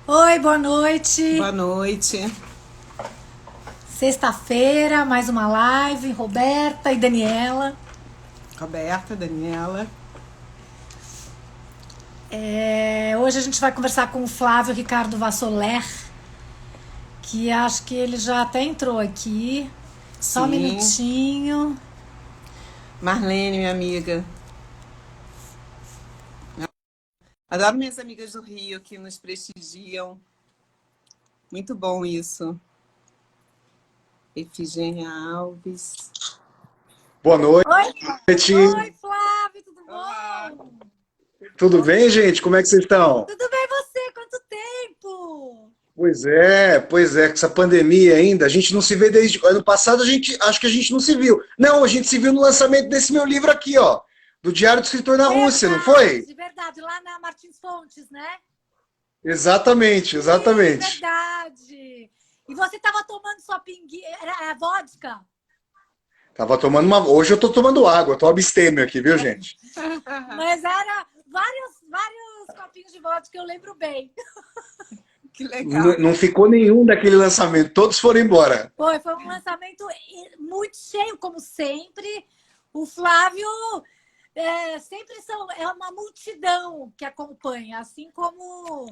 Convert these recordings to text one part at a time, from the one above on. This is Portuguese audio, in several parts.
Oi, boa noite. Boa noite. Sexta-feira, mais uma live. Roberta e Daniela. Roberta, Daniela. Hoje a gente vai conversar com o Flávio Ricardo Vassoler, que acho que ele já até entrou aqui. Só um Sim. minutinho. Marlene, minha amiga. Adoro minhas amigas do Rio que nos prestigiam. Muito bom isso. Efigênia Alves. Boa Oi, noite, oi, Flávio, tudo Olá. bom? tudo bem, gente? Como é que vocês estão? Tudo bem você? Quanto tempo? Pois é, com essa pandemia ainda, a gente não se vê desde ano passado, acho que a gente não se viu. Não, a gente se viu no lançamento desse meu livro aqui, ó, do Diário do Escritor na Rússia, não foi? Verdade, verdade. Lá na Martins Fontes, né? Exatamente, Sim, exatamente. verdade. E você estava tomando sua pinguinha, era vodka? Tava tomando uma, hoje eu tô tomando água, tô abstêmio aqui, viu, gente? Mas era vários copinhos de vodka, eu lembro bem. Que legal. Não ficou nenhum daquele lançamento, todos foram embora. Foi um lançamento muito cheio, como sempre. O Flávio sempre é uma multidão que acompanha, assim como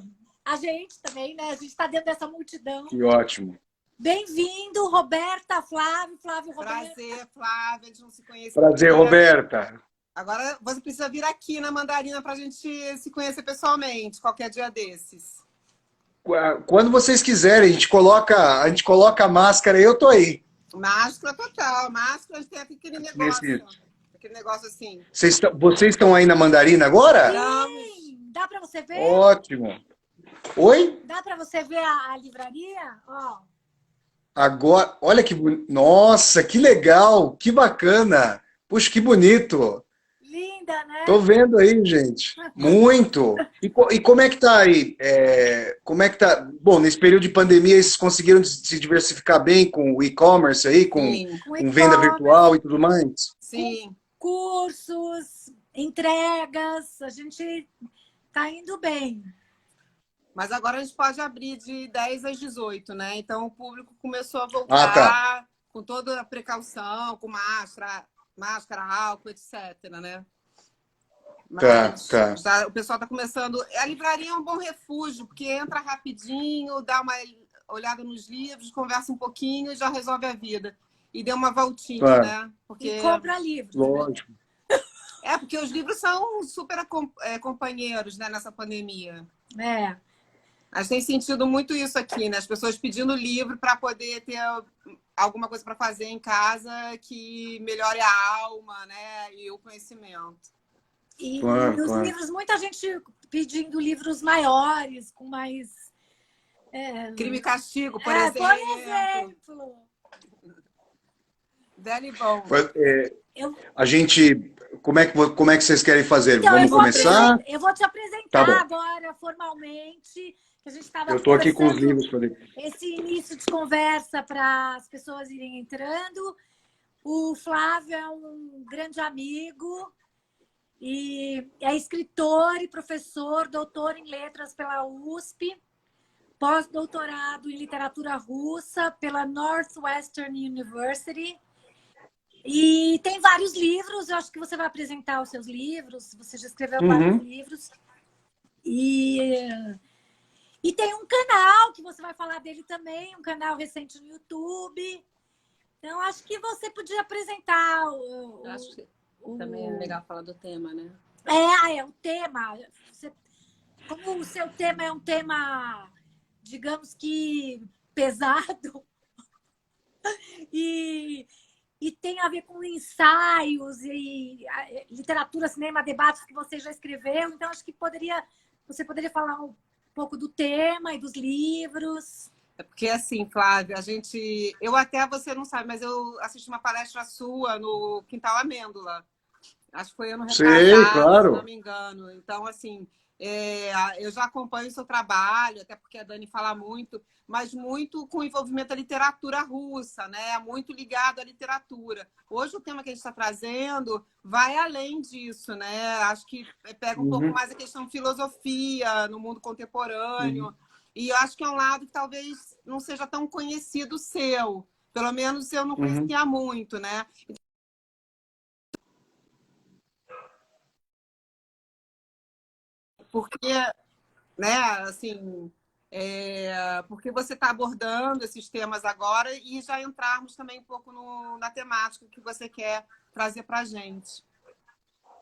a gente também, né? A gente está dentro dessa multidão. Que ótimo. Bem-vindo, Roberta, Flávio, Roberta. Prazer, Flávia. A gente não se Prazer, conhecia. Roberta. Agora você precisa vir aqui na Mandarina para a gente se conhecer pessoalmente, qualquer dia desses. Quando vocês quiserem, a gente coloca a máscara e eu tô aí. Máscara total. Máscara, a gente tem aquele negócio. Nesse, Aquele negócio assim. vocês estão aí na Mandarina agora? Estamos. Sim, dá para você ver? Ótimo. Oi? Dá para você ver a livraria? Ó, Agora, olha que bonito. Nossa, que legal, que bacana. Puxa, que bonito. linda, Tô né? vendo aí, gente. Muito. E como é que tá aí? Como é que tá? Bom, nesse período de pandemia, vocês conseguiram se diversificar bem com o e-commerce aí, Sim, Com com venda e-commerce, virtual e tudo mais? com sim. cursos, entregas, a gente tá indo bem. Mas agora a gente pode abrir de 10 às 18, né? Então o público começou a Ah, tá. voltar com toda a precaução, com máscara, álcool, etc, né? Tá, Mas tá. o pessoal está começando. A livraria é um bom refúgio, porque entra rapidinho, dá uma olhada nos livros, conversa um pouquinho e já resolve a vida. E deu uma voltinha, Tá. né? E Porque compra livros, né? Lógico. porque os livros são super companheiros, né, nessa pandemia. É. A gente tem sentido muito isso aqui, né? As pessoas pedindo livro para poder ter alguma coisa para fazer em casa que melhore a alma, né? E o conhecimento. E Claro, os claro. livros, muita gente pedindo livros maiores, com mais. Crime e Castigo, por Por exemplo. exemplo, Velho e bom. eu, A gente. Como é que vocês querem fazer? então, Vamos começar? eu vou te Tá apresentar bom. agora formalmente, que a gente estava Eu tô aqui com os conversando livros para ler. esse início de conversa para as pessoas irem entrando. O Flávio é um grande amigo e é escritor e professor, doutor em letras pela USP, pós-doutorado em literatura russa pela Northwestern University. E tem vários livros, eu acho que você vai apresentar os seus livros, você já escreveu vários Uhum. livros. E, e tem um canal que você vai falar dele também, um canal recente no YouTube. Então, acho que você podia apresentar Acho que também é legal falar do tema, né? o tema. Como o seu tema é um tema, digamos que pesado, e, e tem a ver com ensaios e literatura, cinema, debates que você já escreveu. Então, acho que você poderia falar um pouco do tema e dos livros. É porque assim, Flávia, eu até você não sabe, mas eu assisti uma palestra sua no Quintal Amêndola. Acho que foi ano Sei, retrasado, se não claro. me engano. Então, assim, eu já acompanho o seu trabalho, até porque a Dani fala muito, mas muito com envolvimento da literatura russa, né? Muito ligado à literatura. Hoje, o tema que a gente está trazendo vai além disso, né? Acho que pega um pouco Uhum. mais a questão de filosofia no mundo Uhum. contemporâneo. E eu acho que é um lado que talvez não seja tão conhecido seu. Pelo menos eu não conhecia muito, né? Porque, né, assim, porque você está abordando esses temas agora e já entrarmos também um pouco na temática que você quer trazer para a gente.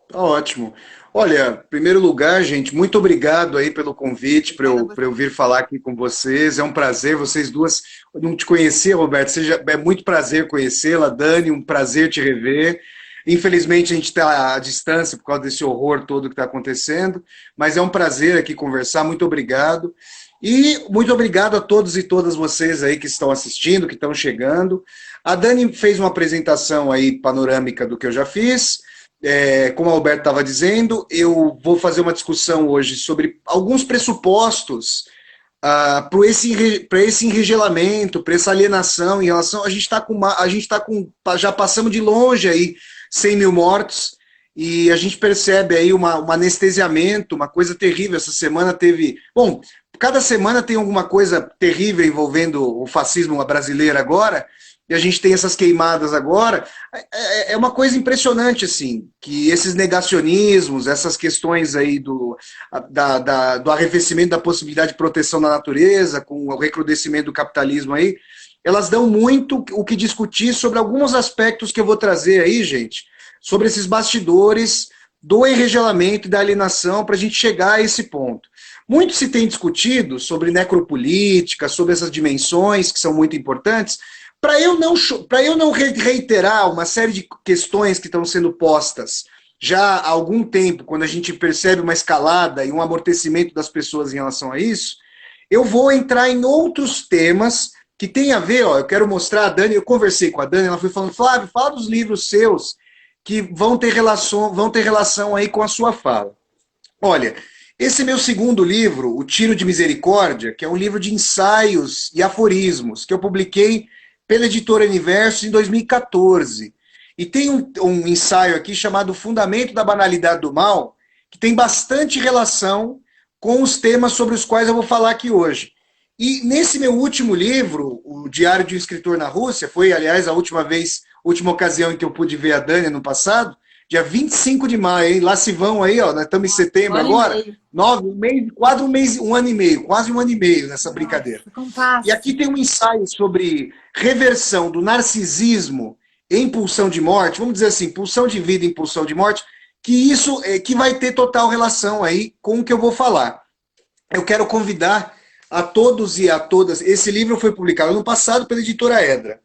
Tá ótimo. Olha, em primeiro lugar, gente, muito obrigado aí pelo convite para eu vir falar aqui com vocês. É um prazer, vocês duas. Eu não te conhecia, Roberto, é muito prazer conhecê-la. Dani, um prazer te rever. Infelizmente, a gente está à distância por causa desse horror todo que está acontecendo, mas é um prazer aqui conversar. Muito obrigado. E muito obrigado a todos e todas vocês aí que estão assistindo, que estão chegando. A Dani fez uma apresentação aí panorâmica do que eu já fiz. Como a Alberto estava dizendo, eu vou fazer uma discussão hoje sobre alguns pressupostos para esse enregelamento, para essa alienação em relação. A gente está já passamos de longe aí 100 mil mortos e a gente percebe aí um anestesiamento, uma coisa terrível. Essa semana teve. Bom, cada semana tem alguma coisa terrível envolvendo o fascismo brasileiro agora. E a gente tem essas queimadas agora, é uma coisa impressionante, assim, que esses negacionismos, essas questões aí do arrefecimento da possibilidade de proteção da natureza, com o recrudescimento do capitalismo aí, elas dão muito o que discutir sobre alguns aspectos que eu vou trazer aí, gente, sobre esses bastidores do enregelamento e da alienação para a gente chegar a esse ponto. Muito se tem discutido sobre necropolítica, sobre essas dimensões que são muito importantes. Para eu não reiterar uma série de questões que estão sendo postas já há algum tempo, quando a gente percebe uma escalada e um amortecimento das pessoas em relação a isso, eu vou entrar em outros temas que tem a ver, eu quero mostrar a Dani, eu conversei com a Dani, ela foi falando, Flávio, fala dos livros seus que vão ter relação aí com a sua fala. Olha, esse meu segundo livro, O Tiro de Misericórdia, que é um livro de ensaios e aforismos, que eu publiquei pela Editora Universo em 2014. E tem um ensaio aqui chamado Fundamento da Banalidade do Mal, que tem bastante relação com os temas sobre os quais eu vou falar aqui hoje. E nesse meu último livro, O Diário de um Escritor na Rússia, foi, aliás, a última ocasião em que eu pude ver a Dani no passado, dia 25 de maio, hein? Lá se vão aí, ó, nós estamos em setembro agora, 9 meses, quase um ano e meio, quase um ano e meio nessa brincadeira. E aqui tem um ensaio sobre reversão do narcisismo em pulsão de morte, vamos dizer assim, pulsão de vida em pulsão de morte, que vai ter total relação aí com o que eu vou falar. Eu quero convidar a todos e a todas, esse livro foi publicado ano passado pela Editora Edra.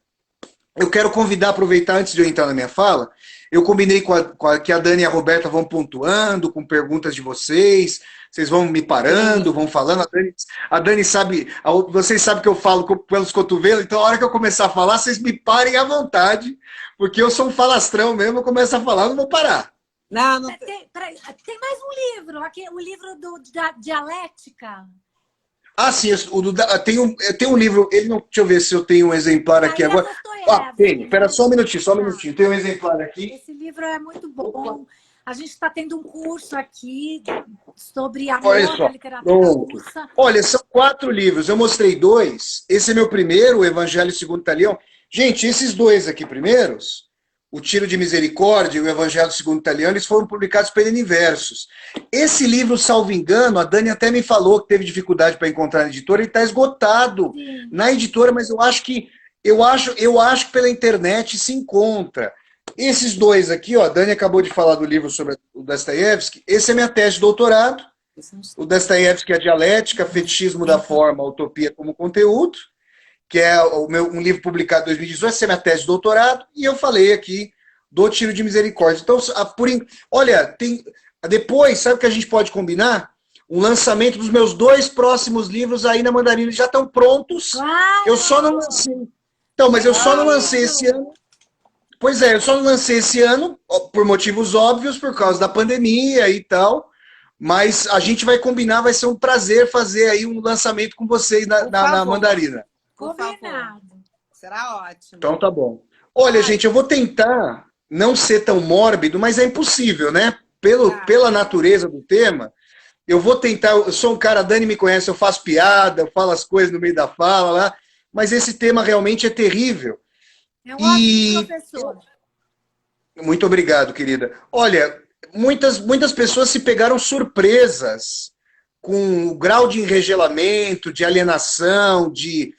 Eu quero convidar, aproveitar antes de eu entrar na minha fala, eu combinei que a Dani e a Roberta vão pontuando com perguntas de vocês vão me parando, vão falando. A Dani sabe, vocês sabem que eu falo pelos cotovelos, então a hora que eu começar a falar, vocês me parem à vontade, porque eu sou um falastrão mesmo, eu começo a falar, eu não vou parar. Não... Tem mais um livro, aqui, o livro da dialética. Ah, sim, tem um livro, deixa eu ver se eu tenho um exemplar aqui agora. Tem, espera só um minutinho, tem um exemplar aqui. Esse livro é muito bom. A gente está tendo um curso aqui sobre a nova literatura russa. Olha, são 4 livros, eu mostrei 2. Esse é meu primeiro, o Evangelho segundo Talião. Gente, esses 2 aqui primeiros, O Tiro de Misericórdia e o Evangelho segundo Talião, eles foram publicados pela Universos. Esse livro, salvo engano, a Dani até me falou que teve dificuldade para encontrar na editora, ele está esgotado na editora, mas eu acho que pela internet se encontra. Esses 2 aqui, ó, a Dani acabou de falar do livro sobre o Dostoiévski, esse é minha tese de doutorado, o Dostoiévski, a dialética, fetichismo da forma, a utopia como conteúdo, que é um livro publicado em 2018, essa é minha tese de doutorado, e eu falei aqui do Tiro de Misericórdia. Então, olha, depois, sabe o que a gente pode combinar? Um lançamento dos meus 2 próximos livros aí na Mandarina, já estão prontos, eu só não lancei. Então, mas eu só não lancei esse ano. Pois é, eu só não lancei esse ano, por motivos óbvios, por causa da pandemia e tal, mas a gente vai combinar, vai ser um prazer fazer aí um lançamento com vocês na Mandarina. Combinado. Será ótimo. Então tá bom. Olha, gente, eu vou tentar não ser tão mórbido, mas é impossível, né? Pela natureza do tema, Eu vou tentar, eu sou um cara, a Dani me conhece, eu faço piada, eu falo as coisas no meio da fala lá, mas esse tema realmente é terrível. É um ótimo professor. Muito obrigado, querida. Olha, muitas pessoas se pegaram surpresas com o grau de enregelamento, de alienação, de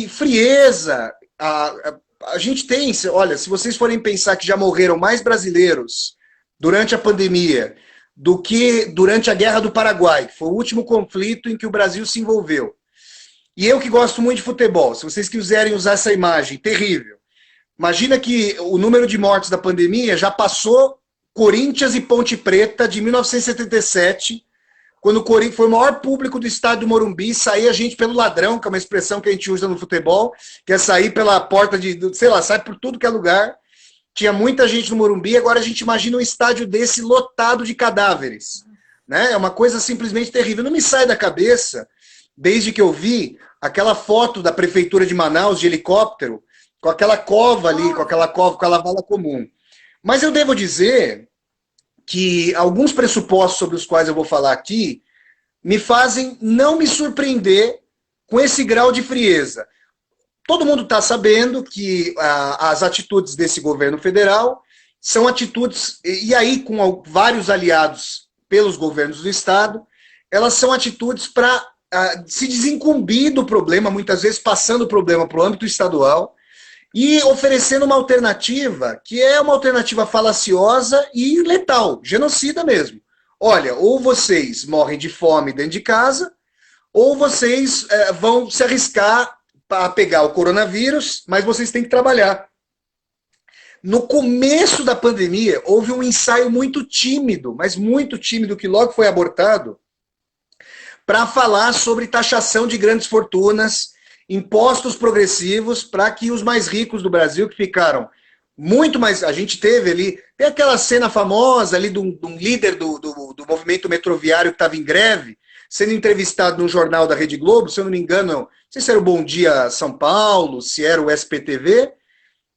frieza. A gente tem, olha, se vocês forem pensar que já morreram mais brasileiros durante a pandemia do que durante a Guerra do Paraguai, que foi o último conflito em que o Brasil se envolveu. E eu que gosto muito de futebol, se vocês quiserem usar essa imagem terrível, imagina que o número de mortes da pandemia já passou Corinthians e Ponte Preta de 1977, quando o Corinthians foi o maior público do estádio do Morumbi, saía gente pelo ladrão, que é uma expressão que a gente usa no futebol, que é sair pela porta sei lá, sai por tudo que é lugar. Tinha muita gente no Morumbi, agora a gente imagina um estádio desse lotado de cadáveres. Né? É uma coisa simplesmente terrível. Não me sai da cabeça, desde que eu vi aquela foto da prefeitura de Manaus, de helicóptero, com aquela cova ali, com aquela vala comum. Mas eu devo dizer que alguns pressupostos sobre os quais eu vou falar aqui me fazem não me surpreender com esse grau de frieza. Todo mundo está sabendo que as atitudes desse governo federal são atitudes, e aí com vários aliados pelos governos do Estado, elas são atitudes para se desincumbir do problema, muitas vezes passando o problema para o âmbito estadual, e oferecendo uma alternativa que é uma alternativa falaciosa e letal, genocida mesmo. Olha, ou vocês morrem de fome dentro de casa, ou vocês vão se arriscar a pegar o coronavírus, mas vocês têm que trabalhar. No começo da pandemia, houve um ensaio muito tímido, mas muito tímido, que logo foi abortado, para falar sobre taxação de grandes fortunas, impostos progressivos, para que os mais ricos do Brasil, que ficaram muito mais... A gente teve ali... Tem aquela cena famosa ali de um líder do movimento metroviário que estava em greve, sendo entrevistado num jornal da Rede Globo, se eu não me engano, não sei se era o Bom Dia São Paulo, se era o SPTV,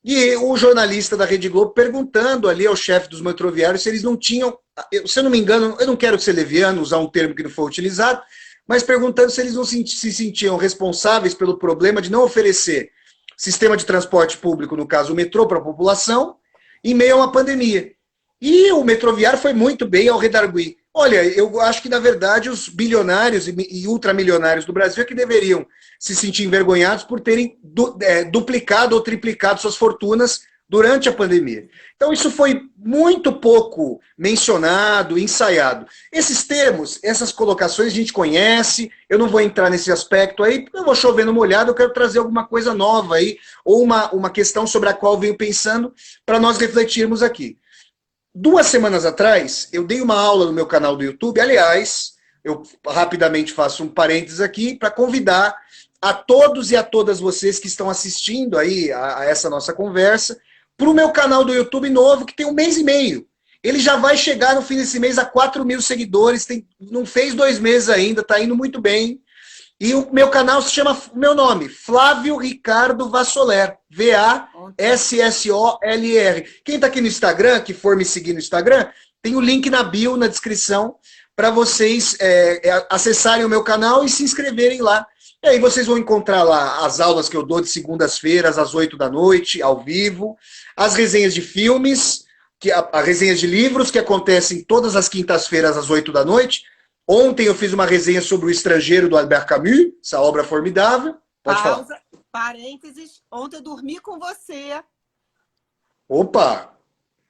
e o jornalista da Rede Globo perguntando ali ao chefe dos metroviários se eles não tinham, se eu não me engano, eu não quero ser leviano, usar um termo que não foi utilizado, mas perguntando se eles não se sentiam responsáveis pelo problema de não oferecer sistema de transporte público, no caso o metrô, para a população, em meio a uma pandemia. E o metroviário foi muito bem ao redarguir. Olha, eu acho que, na verdade, os bilionários e ultramilionários do Brasil é que deveriam se sentir envergonhados por terem duplicado ou triplicado suas fortunas durante a pandemia. Então, isso foi muito pouco mencionado, ensaiado. Esses termos, essas colocações a gente conhece, eu não vou entrar nesse aspecto aí, porque eu vou chover no molhado, eu quero trazer alguma coisa nova aí, ou uma questão sobre a qual eu venho pensando para nós refletirmos aqui. 2 semanas atrás, eu dei uma aula no meu canal do YouTube, aliás, eu rapidamente faço um parênteses aqui para convidar a todos e a todas vocês que estão assistindo aí a essa nossa conversa, para o meu canal do YouTube novo, que tem 1 mês e meio. Ele já vai chegar no fim desse mês a 4.000 seguidores, não fez 2 meses ainda, está indo muito bem. E o meu canal se chama, meu nome, Flávio Ricardo Vassoler, V-A-S-S-O-L-R. Quem está aqui no Instagram, que for me seguir no Instagram, tem o link na bio, na descrição, para vocês acessarem o meu canal e se inscreverem lá. E aí vocês vão encontrar lá as aulas que eu dou de segundas-feiras, às 8 da noite, ao vivo, as resenhas de filmes, as resenhas de livros, que acontecem todas as quintas-feiras, às 8 da noite. Ontem eu fiz uma resenha sobre O Estrangeiro, do Albert Camus, essa obra formidável. Pode falar. Parênteses, ontem eu dormi com você. Opa!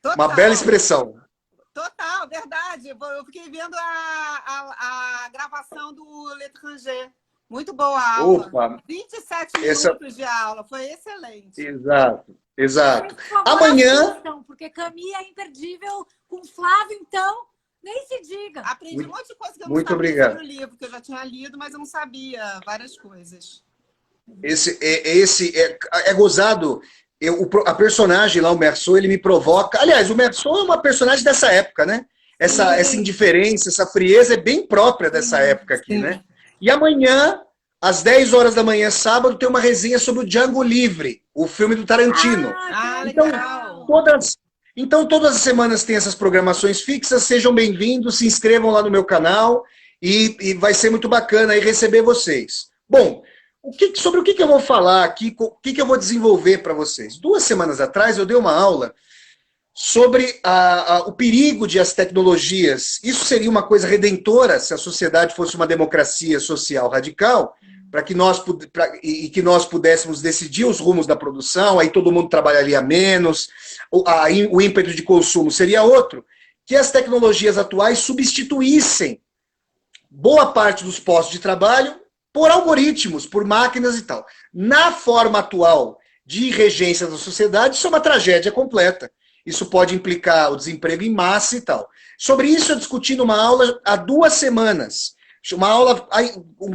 Total. Uma bela expressão. Total, verdade. Eu fiquei vendo a gravação do L'Étranger. Muito boa a aula. Opa. 27 minutos de aula, foi excelente. Exato, exato. Por favor, amanhã... Porque Camus é imperdível com Flávio, então... Nem se diga. Aprendi um monte de coisa que eu não muito sabia obrigado. sobre o livro, que eu já tinha lido, mas eu não sabia várias coisas. É gozado. A personagem lá, o Meursault, ele me provoca... Aliás, o Meursault é uma personagem dessa época, né? Essa indiferença, essa frieza é bem própria dessa época aqui, né? E amanhã, às 10 horas da manhã, sábado, tem uma resenha sobre o Django Livre, o filme do Tarantino. Legal. Então, todas as semanas tem essas programações fixas, sejam bem-vindos, se inscrevam lá no meu canal e vai ser muito bacana aí receber vocês. Bom, sobre o que eu vou falar aqui, o que eu vou desenvolver para vocês. 2 semanas atrás eu dei uma aula sobre o perigo de as tecnologias. Isso seria uma coisa redentora se a sociedade fosse uma democracia social radical, para que nós pudéssemos decidir os rumos da produção, aí todo mundo trabalharia menos, o ímpeto de consumo seria outro, que as tecnologias atuais substituíssem boa parte dos postos de trabalho por algoritmos, por máquinas e tal. Na forma atual de regência da sociedade, isso é uma tragédia completa. Isso pode implicar o desemprego em massa e tal. Sobre isso eu discuti numa aula há 2 semanas. Uma aula com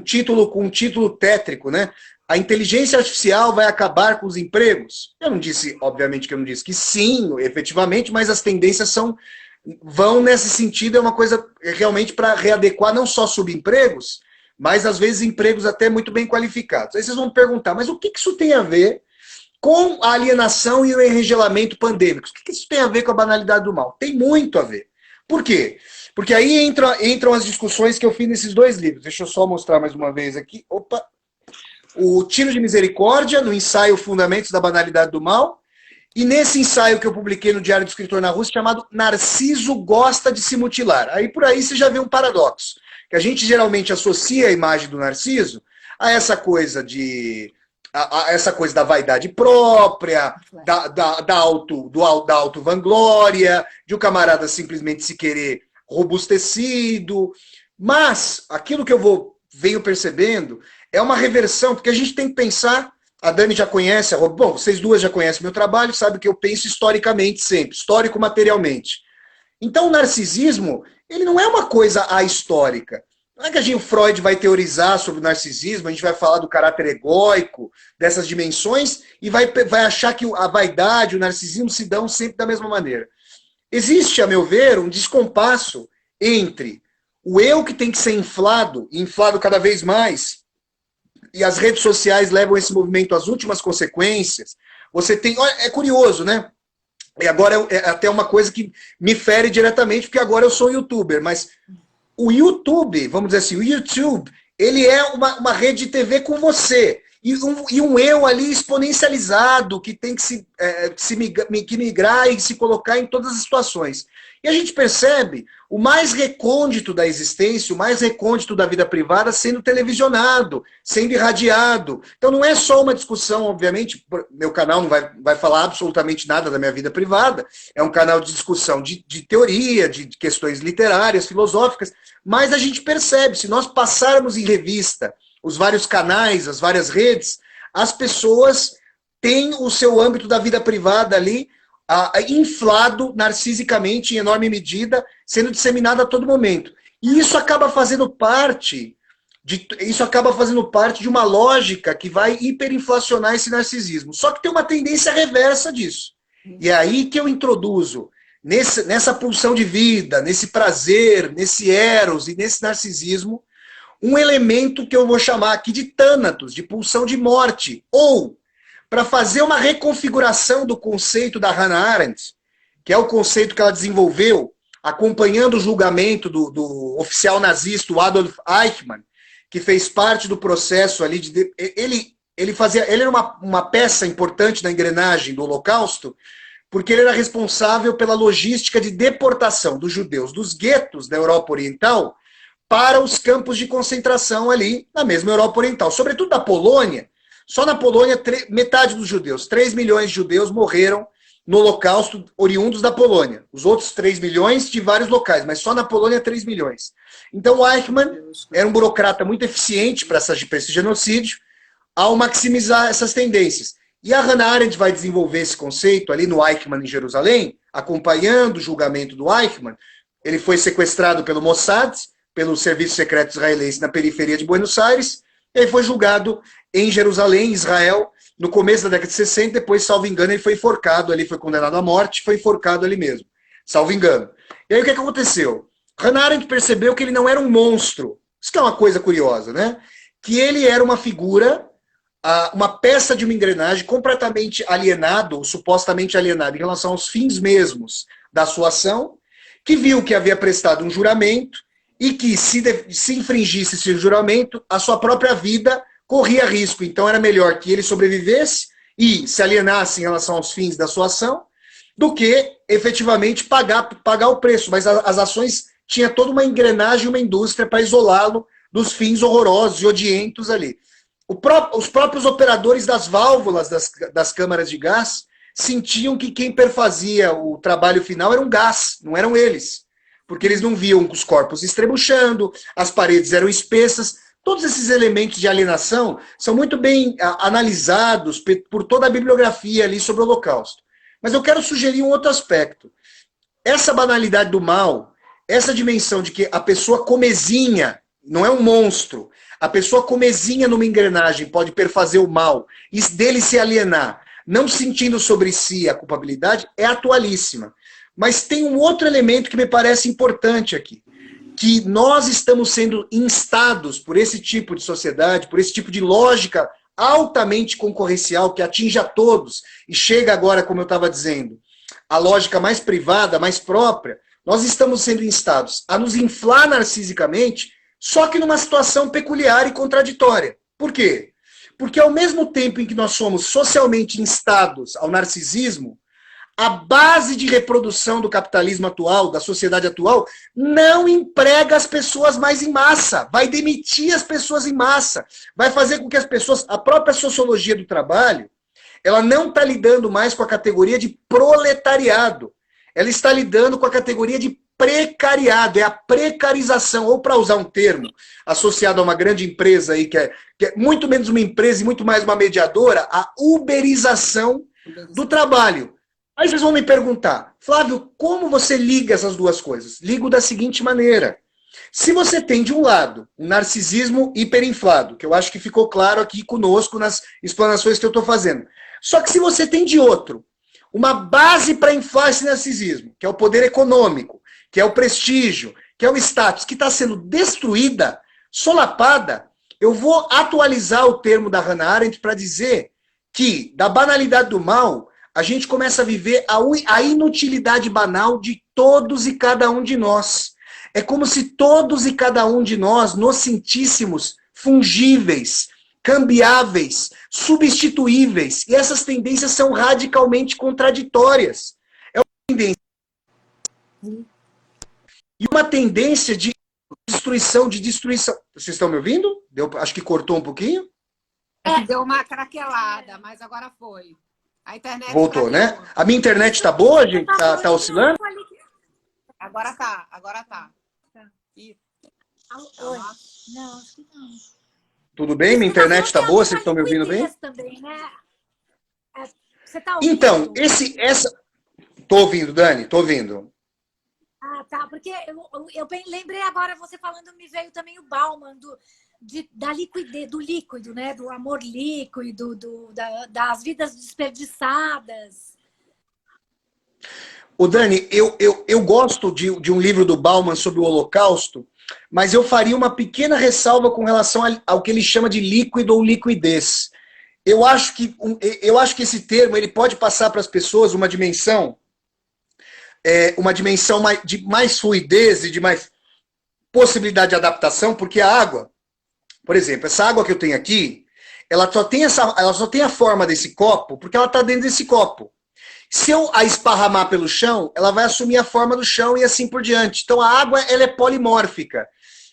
um título tétrico, né? A inteligência artificial vai acabar com os empregos? Eu não disse, obviamente que eu não disse que sim, efetivamente, mas as tendências vão nesse sentido, é uma coisa realmente para readequar não só subempregos, mas às vezes empregos até muito bem qualificados. Aí vocês vão me perguntar, mas o que isso tem a ver com a alienação e o enregelamento pandêmicos? O que isso tem a ver com a banalidade do mal? Tem muito a ver. Por quê? Porque aí entram as discussões que eu fiz nesses 2 livros. Deixa eu só mostrar mais uma vez aqui. Opa! O Tiro de Misericórdia, no ensaio Fundamentos da Banalidade do Mal, e nesse ensaio que eu publiquei no Diário do Escritor na Rússia, chamado Narciso Gosta de se Mutilar. Aí por aí você já vê um paradoxo, que a gente geralmente associa a imagem do Narciso a essa coisa da vaidade própria, da auto-vanglória, de o camarada simplesmente se querer robustecido. Mas aquilo que eu venho percebendo é uma reversão, porque a gente tem que pensar, a Dani já conhece, bom, vocês duas já conhecem meu trabalho, sabe que eu penso historicamente sempre, histórico-materialmente. Então o narcisismo, ele não é uma coisa ahistórica. Não é que o Freud vai teorizar sobre o narcisismo, a gente vai falar do caráter egóico, dessas dimensões, e vai achar que a vaidade, o narcisismo se dão sempre da mesma maneira. Existe, a meu ver, um descompasso entre o eu que tem que ser inflado cada vez mais, e as redes sociais levam esse movimento às últimas consequências. Você tem... É curioso, né? E agora é até uma coisa que me fere diretamente, porque agora eu sou youtuber, mas o YouTube, vamos dizer assim, o YouTube, ele é uma rede de TV com você. E um eu ali exponencializado, que tem que migrar e se colocar em todas as situações. E a gente percebe o mais recôndito da existência, o mais recôndito da vida privada sendo televisionado, sendo irradiado. Então não é só uma discussão, obviamente, meu canal não vai falar absolutamente nada da minha vida privada, é um canal de discussão de teoria, de questões literárias, filosóficas, mas a gente percebe, se nós passarmos em revista os vários canais, as várias redes, as pessoas têm o seu âmbito da vida privada ali inflado narcisicamente, em enorme medida, sendo disseminado a todo momento. E isso acaba fazendo parte de uma lógica que vai hiperinflacionar esse narcisismo. Só que tem uma tendência reversa disso. E é aí que eu introduzo, nessa pulsão de vida, nesse prazer, nesse eros e nesse narcisismo, um elemento que eu vou chamar aqui de tânatos, de pulsão de morte, ou para fazer uma reconfiguração do conceito da Hannah Arendt, que é o conceito que ela desenvolveu acompanhando o julgamento do oficial nazista, o Adolf Eichmann, que fez parte do processo ali de... Ele era uma peça importante na engrenagem do Holocausto, porque ele era responsável pela logística de deportação dos judeus dos guetos da Europa Oriental para os campos de concentração ali na mesma Europa Oriental, sobretudo da Polônia. Só na Polônia, metade dos judeus, 3 milhões de judeus morreram no Holocausto oriundos da Polônia. Os outros 3 milhões de vários locais, mas só na Polônia 3 milhões. Então o Eichmann era um burocrata muito eficiente para esse genocídio, ao maximizar essas tendências. E a Hannah Arendt vai desenvolver esse conceito ali no Eichmann em Jerusalém, acompanhando o julgamento do Eichmann. Ele foi sequestrado pelo Mossad, pelo Serviço Secreto Israelense na periferia de Buenos Aires, e ele foi julgado em Jerusalém, Israel, no começo da década de 60, depois, salvo engano, ele foi enforcado ali, foi condenado à morte, foi enforcado ali mesmo, salvo engano. E aí o que aconteceu? Hannah Arendt percebeu que ele não era um monstro, isso que é uma coisa curiosa, né? Que ele era uma figura, uma peça de uma engrenagem completamente alienado, ou supostamente alienado, em relação aos fins mesmos da sua ação, que viu que havia prestado um juramento e que se infringisse esse juramento, a sua própria vida corria risco. Então era melhor que ele sobrevivesse e se alienasse em relação aos fins da sua ação, do que efetivamente pagar o preço. Mas as ações tinha toda uma engrenagem, uma indústria para isolá-lo dos fins horrorosos e odientos ali. Os próprios operadores das válvulas das câmaras de gás sentiam que quem perfazia o trabalho final era um gás, não eram eles. Porque eles não viam os corpos estrebuchando, as paredes eram espessas. Todos esses elementos de alienação são muito bem analisados por toda a bibliografia ali sobre o Holocausto. Mas eu quero sugerir um outro aspecto. Essa banalidade do mal, essa dimensão de que a pessoa comezinha, não é um monstro, a pessoa comezinha numa engrenagem pode perfazer o mal e dele se alienar, não sentindo sobre si a culpabilidade, é atualíssima. Mas tem um outro elemento que me parece importante aqui, que nós estamos sendo instados por esse tipo de sociedade, por esse tipo de lógica altamente concorrencial que atinge a todos e chega agora, como eu estava dizendo, a lógica mais privada, mais própria. Nós estamos sendo instados a nos inflar narcisicamente, só que numa situação peculiar e contraditória. Por quê? Porque ao mesmo tempo em que nós somos socialmente instados ao narcisismo, a base de reprodução do capitalismo atual, da sociedade atual, não emprega as pessoas mais em massa, vai demitir as pessoas em massa, vai fazer com que as pessoas, a própria sociologia do trabalho, ela não está lidando mais com a categoria de proletariado, ela está lidando com a categoria de precariado, é a precarização, ou para usar um termo associado a uma grande empresa aí, que é muito menos uma empresa e muito mais uma mediadora, a uberização do trabalho. Aí vocês vão me perguntar, Flávio, como você liga essas duas coisas? Ligo da seguinte maneira. Se você tem, de um lado, um narcisismo hiperinflado, que eu acho que ficou claro aqui conosco nas explanações que eu estou fazendo. Só que se você tem, de outro, uma base para inflar esse narcisismo, que é o poder econômico, que é o prestígio, que é o status, que está sendo destruída, solapada, eu vou atualizar o termo da Hannah Arendt para dizer que, da banalidade do mal, a gente começa a viver a inutilidade banal de todos e cada um de nós. É como se todos e cada um de nós nos sentíssemos fungíveis, cambiáveis, substituíveis. E essas tendências são radicalmente contraditórias. É uma tendência. E uma tendência de destruição, de destruição. Vocês estão me ouvindo? Acho que cortou um pouquinho. Deu uma craquelada, mas agora foi. A internet voltou, né? A minha internet está boa, gente? Tá oscilando? Agora tá, agora tá. Oi. Não, acho que não. Tudo bem? Minha internet está boa? Vocês estão me ouvindo bem? Também, né? Você tá ouvindo? Então, tô ouvindo, Dani, tô ouvindo. Ah, tá. Porque eu lembrei agora, você falando, me veio também o Bauman, da liquidez, do líquido, né? Do amor líquido, das vidas desperdiçadas. Ô Dani, eu gosto de um livro do Bauman sobre o Holocausto, mas eu faria uma pequena ressalva com relação ao que ele chama de líquido ou liquidez. Eu acho que esse termo ele pode passar para as pessoas uma dimensão de mais fluidez e de mais possibilidade de adaptação, porque a água, por exemplo, essa água que eu tenho aqui, ela só tem a forma desse copo porque ela está dentro desse copo. Se eu a esparramar pelo chão, ela vai assumir a forma do chão e assim por diante. Então a água ela é polimórfica.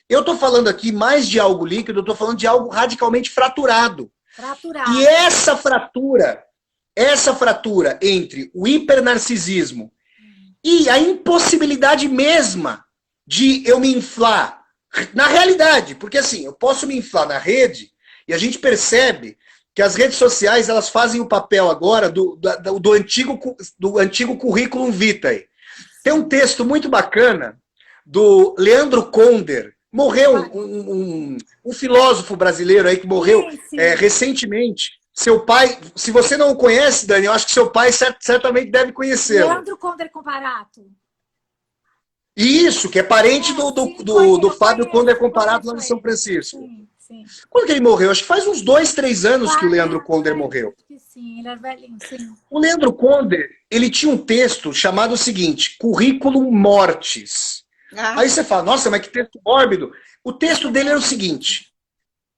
Eu estou falando aqui mais de algo líquido, eu estou falando de algo radicalmente fraturado. E essa fratura entre o hipernarcisismo e a impossibilidade mesma de eu me inflar na realidade, porque assim, eu posso me inflar na rede e a gente percebe que as redes sociais elas fazem o papel agora do antigo currículum vitae. Tem um texto muito bacana do Leandro Conder, morreu um filósofo brasileiro aí que morreu recentemente. Seu pai, se você não o conhece, Dani, eu acho que seu pai certamente deve conhecê-lo. Leandro Conder Comparato. Isso, que é parente do Fábio Conder Comparato lá em São Francisco. Sim, sim. Quando que ele morreu? Acho que faz uns 2, 3 anos que o Leandro Conder morreu. Sim, ele é velhinho, sim. O Leandro Conder, ele tinha um texto chamado o seguinte, Currículum Mortis. Aí você fala, nossa, mas que texto mórbido. O texto dele era o seguinte,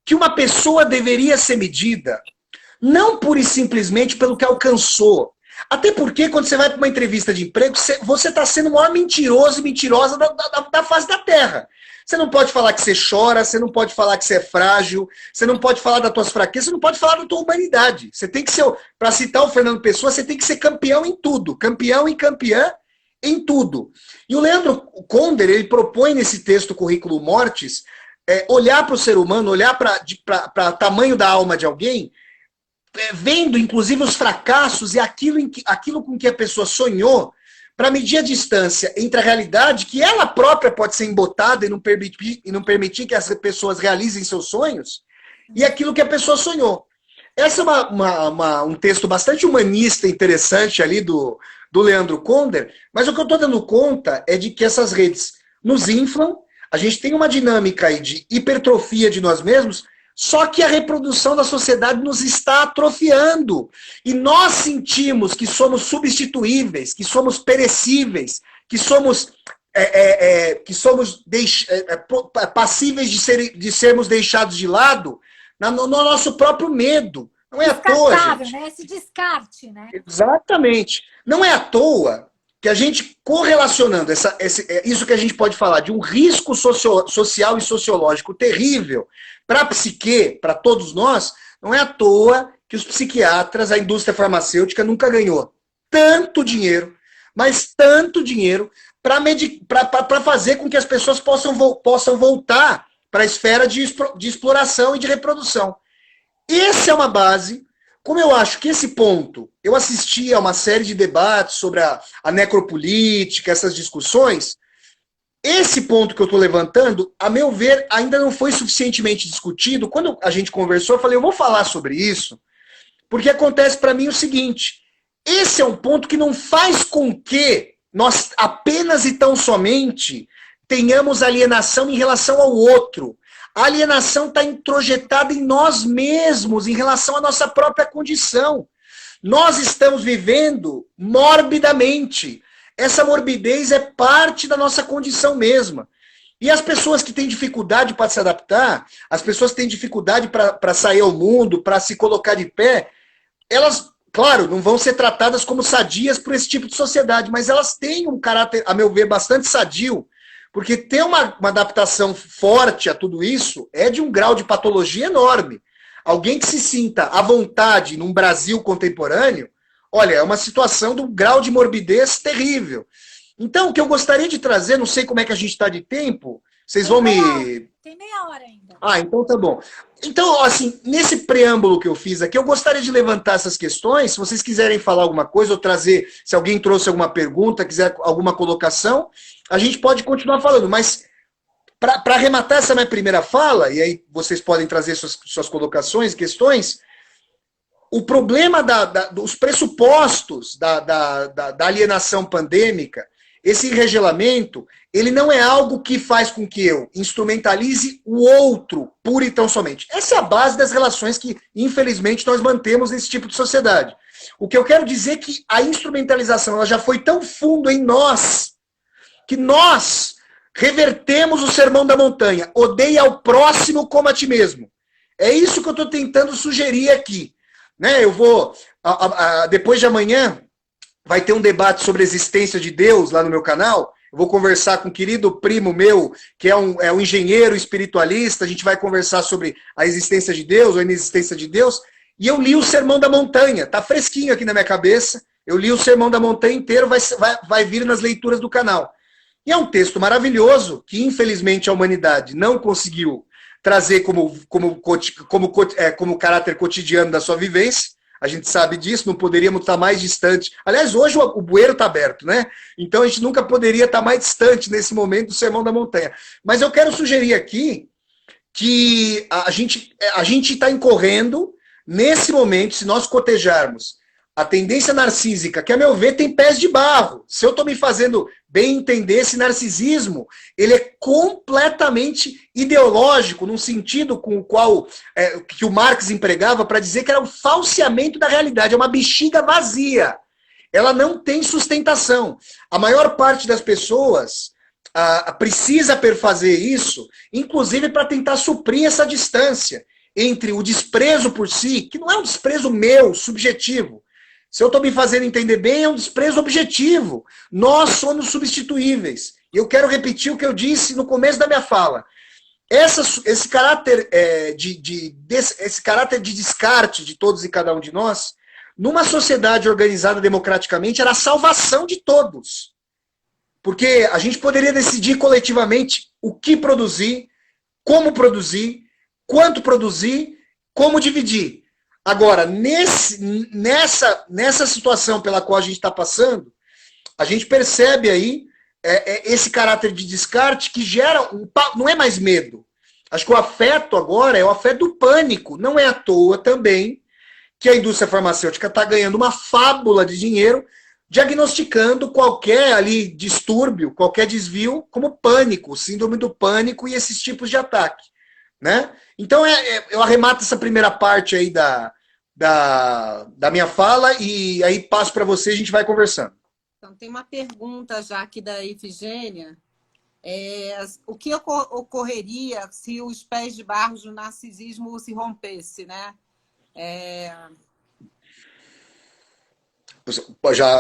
que uma pessoa deveria ser medida não pura e simplesmente pelo que alcançou. Até porque quando você vai para uma entrevista de emprego, você está sendo o maior mentiroso e mentirosa da face da Terra. Você não pode falar que você chora, você não pode falar que você é frágil, você não pode falar das tuas fraquezas, você não pode falar da tua humanidade. Você tem que ser, para citar o Fernando Pessoa, você tem que ser campeão em tudo. Campeão e campeã em tudo. E o Leandro Conder, ele propõe nesse texto Currículo Mortis, olhar para o ser humano, olhar para o tamanho da alma de alguém, vendo inclusive os fracassos e aquilo com que a pessoa sonhou, para medir a distância entre a realidade, que ela própria pode ser embotada e não permitir que as pessoas realizem seus sonhos, e aquilo que a pessoa sonhou. Esse é um texto bastante humanista, interessante ali do Leandro Conder, mas o que eu estou dando conta é de que essas redes nos inflam, a gente tem uma dinâmica aí de hipertrofia de nós mesmos, só que a reprodução da sociedade nos está atrofiando. E nós sentimos que somos substituíveis, que somos perecíveis, que somos passíveis de sermos deixados de lado no nosso próprio medo. Não é à toa, gente. Né? Esse descarte, né? Exatamente. Não é à toa que a gente, correlacionando isso que a gente pode falar de um risco social e sociológico terrível para a psique, para todos nós, não é à toa que os psiquiatras, a indústria farmacêutica nunca ganhou tanto dinheiro, mas tanto dinheiro para fazer com que as pessoas possam voltar para a esfera de exploração e de reprodução. Essa é uma base. Como eu acho que esse ponto, eu assisti a uma série de debates sobre a necropolítica, essas discussões, esse ponto que eu estou levantando, a meu ver, ainda não foi suficientemente discutido. Quando a gente conversou, eu falei, eu vou falar sobre isso, porque acontece para mim o seguinte, esse é um ponto que não faz com que nós apenas e tão somente tenhamos alienação em relação ao outro. A alienação está introjetada em nós mesmos, em relação à nossa própria condição. Nós estamos vivendo morbidamente. Essa morbidez é parte da nossa condição mesma. E as pessoas que têm dificuldade para se adaptar, as pessoas que têm dificuldade para sair ao mundo, para se colocar de pé, elas, claro, não vão ser tratadas como sadias por esse tipo de sociedade, mas elas têm um caráter, a meu ver, bastante sadio. Porque ter uma adaptação forte a tudo isso é de um grau de patologia enorme. Alguém que se sinta à vontade num Brasil contemporâneo, olha, é uma situação de um grau de morbidez terrível. Então, o que eu gostaria de trazer, não sei como é que a gente está de tempo, vocês vão me... Tem meia hora ainda. Ah, então tá bom. Então, assim, nesse preâmbulo que eu fiz aqui, eu gostaria de levantar essas questões, se vocês quiserem falar alguma coisa ou trazer, se alguém trouxe alguma pergunta, quiser alguma colocação, a gente pode continuar falando, mas para arrematar essa minha primeira fala, e aí vocês podem trazer suas colocações, questões, o problema dos pressupostos da alienação pandêmica, esse enregelamento, ele não é algo que faz com que eu instrumentalize o outro, pura e tão somente. Essa é a base das relações que, infelizmente, nós mantemos nesse tipo de sociedade. O que eu quero dizer é que a instrumentalização ela já foi tão fundo em nós, que nós revertemos o sermão da montanha. Odeia ao próximo como a ti mesmo. É isso que eu estou tentando sugerir aqui. Né? Eu vou, depois de amanhã, vai ter um debate sobre a existência de Deus lá no meu canal. Eu vou conversar com um querido primo meu, que é um engenheiro espiritualista. A gente vai conversar sobre a existência de Deus, ou a inexistência de Deus. E eu li o Sermão da Montanha. Está fresquinho aqui na minha cabeça. Eu li o Sermão da Montanha inteiro, vai vir nas leituras do canal. E é um texto maravilhoso, que infelizmente a humanidade não conseguiu trazer como caráter cotidiano da sua vivência. A gente sabe disso, não poderíamos estar mais distante. Aliás, hoje o bueiro está aberto, né? Então a gente nunca poderia estar mais distante nesse momento do Sermão da Montanha. Mas eu quero sugerir aqui que a gente está incorrendo, nesse momento, se nós cotejarmos a tendência narcísica, que a meu ver tem pés de barro. Se eu estou me fazendo bem entender, esse narcisismo, ele é completamente ideológico, num sentido com o qual que o Marx empregava para dizer que era o falseamento da realidade, é uma bexiga vazia. Ela não tem sustentação. A maior parte das pessoas precisa perfazer isso, inclusive para tentar suprir essa distância entre o desprezo por si, que não é um desprezo meu, subjetivo. Se eu estou me fazendo entender bem, é um desprezo objetivo. Nós somos substituíveis. E eu quero repetir o que eu disse no começo da minha fala. Esse caráter esse caráter de descarte de todos e cada um de nós, numa sociedade organizada democraticamente, era a salvação de todos. Porque a gente poderia decidir coletivamente o que produzir, como produzir, quanto produzir, como dividir. Agora, nessa situação pela qual a gente está passando, a gente percebe aí esse caráter de descarte que gera não é mais medo. Acho que o afeto agora é o afeto do pânico. Não é à toa também que a indústria farmacêutica está ganhando uma fábula de dinheiro diagnosticando qualquer ali distúrbio, qualquer desvio como pânico, síndrome do pânico e esses tipos de ataque, né? Então eu arremato essa primeira parte aí da minha fala e aí passo para você e a gente vai conversando. Então, tem uma pergunta já aqui da Efigênia. O que ocorreria se os pés de barro do narcisismo se rompesse, né?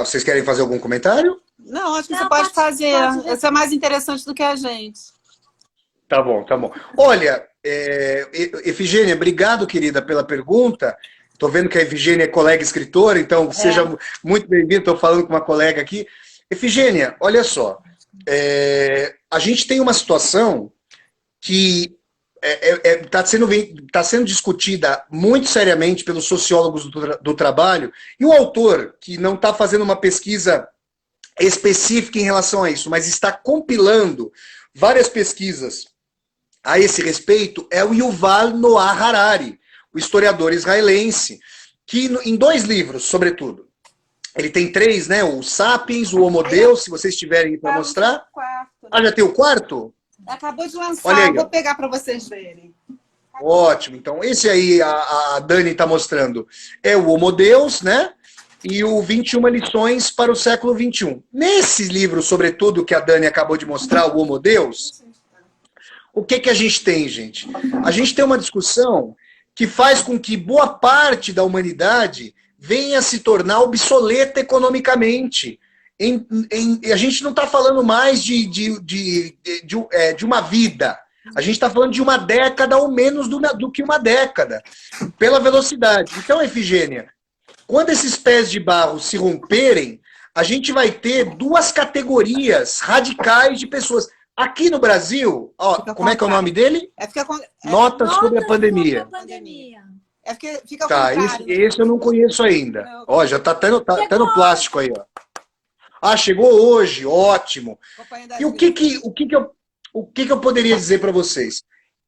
Vocês querem fazer algum comentário? Não, acho que você pode fazer. Isso é mais interessante do que a gente. Tá bom, tá bom. Olha, Efigênia, obrigado, querida, pela pergunta. Estou vendo que a Efigênia é colega escritora, então seja muito bem-vindo. Estou falando com uma colega aqui. Efigênia, olha só. A gente tem uma situação que está sendo discutida muito seriamente pelos sociólogos do trabalho, e o autor, que não está fazendo uma pesquisa específica em relação a isso, mas está compilando várias pesquisas a esse respeito, é o Yuval Noah Harari, o historiador israelense, que em 2 livros, sobretudo, ele tem 3, né? O Sapiens, o Homo Deus, se vocês tiverem para mostrar. Já tem o 4? Acabou de lançar, olha aí, vou pegar para vocês verem. Ótimo, então esse aí a Dani está mostrando é o Homo Deus, né? E o 21 lições para o século XXI. Nesse livro, sobretudo, que a Dani acabou de mostrar, o Homo Deus, o que a gente tem, gente? A gente tem uma discussão que faz com que boa parte da humanidade venha a se tornar obsoleta economicamente. A gente não está falando mais de uma vida. A gente está falando de uma década ou menos do que uma década, pela velocidade. Então, Efigênia, quando esses pés de barro se romperem, a gente vai ter 2 categorias radicais de pessoas. Aqui no Brasil, ó, como é que é o nome dele? Notas sobre a pandemia. Fica tá, esse eu não conheço ainda. Ó, já tá até no plástico aí, ó. Ah, chegou hoje, ótimo. E o que eu poderia dizer para vocês?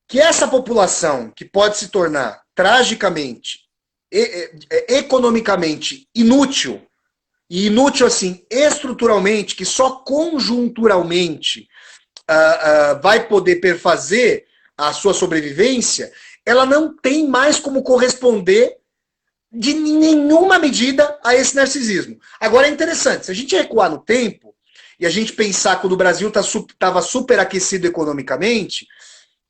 Que essa população que pode se tornar tragicamente, economicamente inútil, e inútil assim, estruturalmente, que só conjunturalmente vai poder perfazer a sua sobrevivência, ela não tem mais como corresponder de nenhuma medida a esse narcisismo. Agora é interessante, se a gente recuar no tempo e a gente pensar quando o Brasil estava superaquecido economicamente,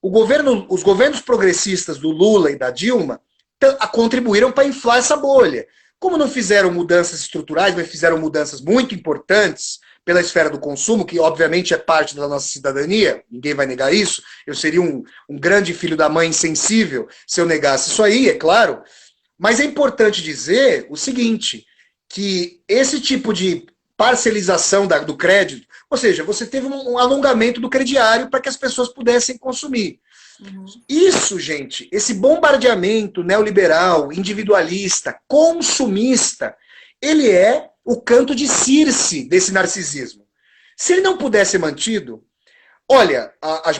os governos progressistas do Lula e da Dilma contribuíram para inflar essa bolha. Como não fizeram mudanças estruturais, mas fizeram mudanças muito importantes pela esfera do consumo, que obviamente é parte da nossa cidadania, ninguém vai negar isso, eu seria um grande filho da mãe insensível se eu negasse isso aí, é claro. Mas é importante dizer o seguinte, que esse tipo de parcelização do crédito, ou seja, você teve um alongamento do crediário para que as pessoas pudessem consumir. Uhum. Isso, gente, esse bombardeamento neoliberal, individualista, consumista, ele é o canto de Circe desse narcisismo. Se ele não pudesse ser mantido, olha,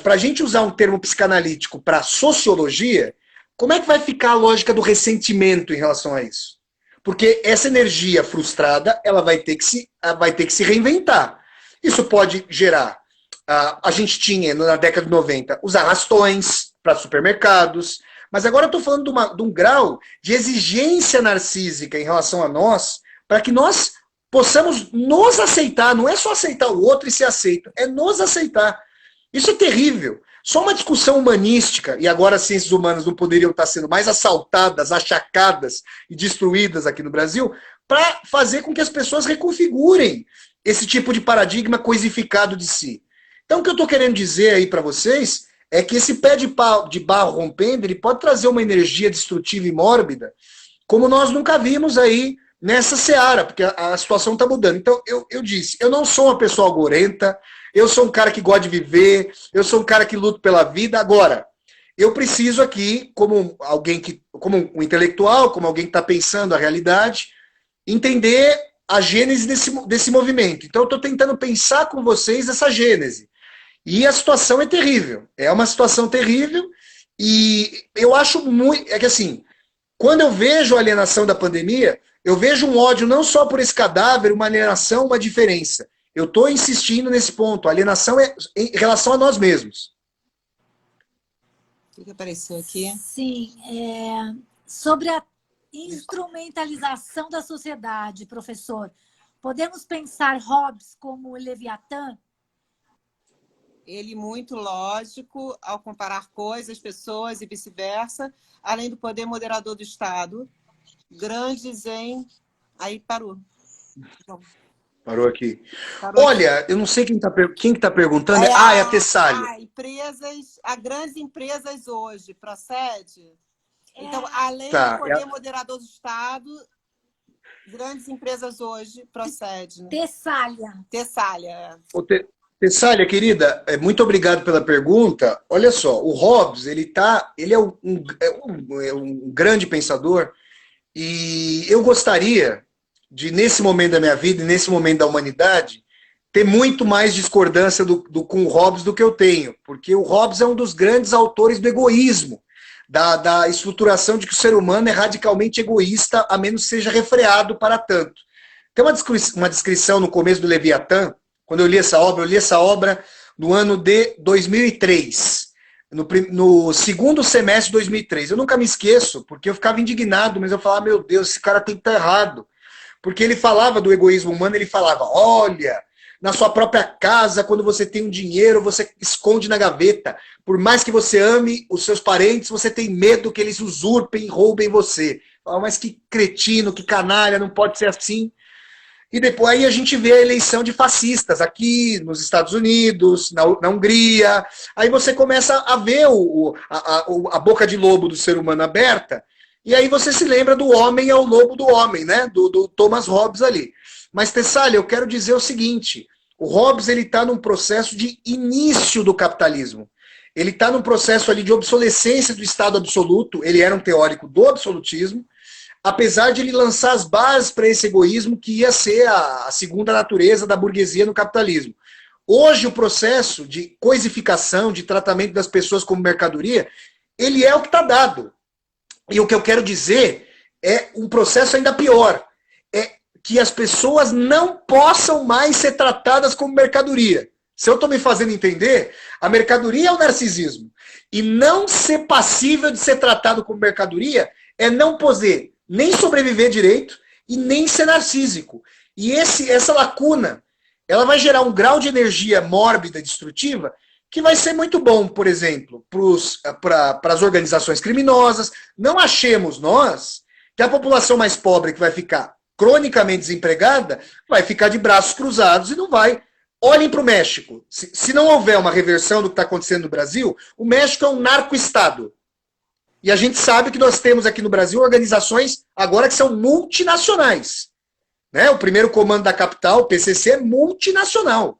para a gente usar um termo psicanalítico para sociologia, como é que vai ficar a lógica do ressentimento em relação a isso? Porque essa energia frustrada, ela vai ter que se reinventar. Isso pode gerar... a gente tinha, na década de 90, os arrastões para supermercados, mas agora eu estou falando de um grau de exigência narcísica em relação a nós, para que nós possamos nos aceitar, não é só aceitar o outro e ser aceito, é nos aceitar. Isso é terrível. Só uma discussão humanística, e agora as ciências humanas não poderiam estar sendo mais assaltadas, achacadas e destruídas aqui no Brasil, para fazer com que as pessoas reconfigurem esse tipo de paradigma coisificado de si. Então, o que eu estou querendo dizer aí para vocês é que esse pé de barro rompendo, ele pode trazer uma energia destrutiva e mórbida, como nós nunca vimos aí nessa seara, porque a situação está mudando. Então, eu disse, eu não sou uma pessoa algorenta, eu sou um cara que gosta de viver, eu sou um cara que luta pela vida. Agora, eu preciso aqui, como um intelectual, como alguém que está pensando a realidade, entender a gênese desse movimento. Então, eu estou tentando pensar com vocês essa gênese. E a situação é terrível. É uma situação terrível. E eu acho muito... É que assim, quando eu vejo a alienação da pandemia, eu vejo um ódio não só por esse cadáver, uma alienação, uma diferença. Eu estou insistindo nesse ponto. A alienação é em relação a nós mesmos. O que apareceu aqui? Sim. Sobre a instrumentalização da sociedade, professor. Podemos pensar Hobbes como Leviatã? Ele muito lógico ao comparar coisas, pessoas e vice-versa, além do poder moderador do Estado. Grandes em... Aí parou. Bom. Parou aqui. Olha, eu não sei quem está perguntando. É a Tessália. Há grandes empresas hoje, procede? Então, além do poder moderador do Estado, grandes empresas hoje, procede. Né? Tessália. Tessália, querida, muito obrigado pela pergunta. Olha só, o Hobbes, ele é um grande pensador e eu gostaria de, nesse momento da minha vida e nesse momento da humanidade, ter muito mais discordância com o Hobbes do que eu tenho, porque o Hobbes é um dos grandes autores do egoísmo, da estruturação de que o ser humano é radicalmente egoísta, a menos que seja refreado para tanto. Tem uma descrição no começo do Leviatã, quando eu li essa obra no ano de 2003, no segundo semestre de 2003. Eu nunca me esqueço, porque eu ficava indignado, mas eu falava, meu Deus, esse cara tem que estar errado. Porque ele falava do egoísmo humano, ele falava, olha, na sua própria casa, quando você tem um dinheiro, você esconde na gaveta. Por mais que você ame os seus parentes, você tem medo que eles usurpem e roubem você. Mas que cretino, que canalha, não pode ser assim. E depois aí a gente vê a eleição de fascistas aqui nos Estados Unidos, na Hungria. Aí você começa a ver a boca de lobo do ser humano aberta, e aí você se lembra do homem é o lobo do homem, né? Do Thomas Hobbes ali. Mas, Tessália, eu quero dizer o seguinte, o Hobbes está num processo de início do capitalismo. Ele está num processo ali de obsolescência do Estado absoluto, ele era um teórico do absolutismo, apesar de ele lançar as bases para esse egoísmo que ia ser a segunda natureza da burguesia no capitalismo. Hoje o processo de coisificação, de tratamento das pessoas como mercadoria, ele é o que está dado. E o que eu quero dizer é um processo ainda pior. É que as pessoas não possam mais ser tratadas como mercadoria. Se eu estou me fazendo entender, a mercadoria é o narcisismo. E não ser passível de ser tratado como mercadoria é não poder nem sobreviver direito e nem ser narcísico. E essa lacuna, ela vai gerar um grau de energia mórbida, destrutiva, que vai ser muito bom, por exemplo, para as organizações criminosas. Não achemos nós que a população mais pobre que vai ficar cronicamente desempregada vai ficar de braços cruzados e não vai. Olhem para o México. Se não houver uma reversão do que está acontecendo no Brasil, o México é um narco-estado. E a gente sabe que nós temos aqui no Brasil organizações agora que são multinacionais. Né? O primeiro comando da capital, o PCC, é multinacional.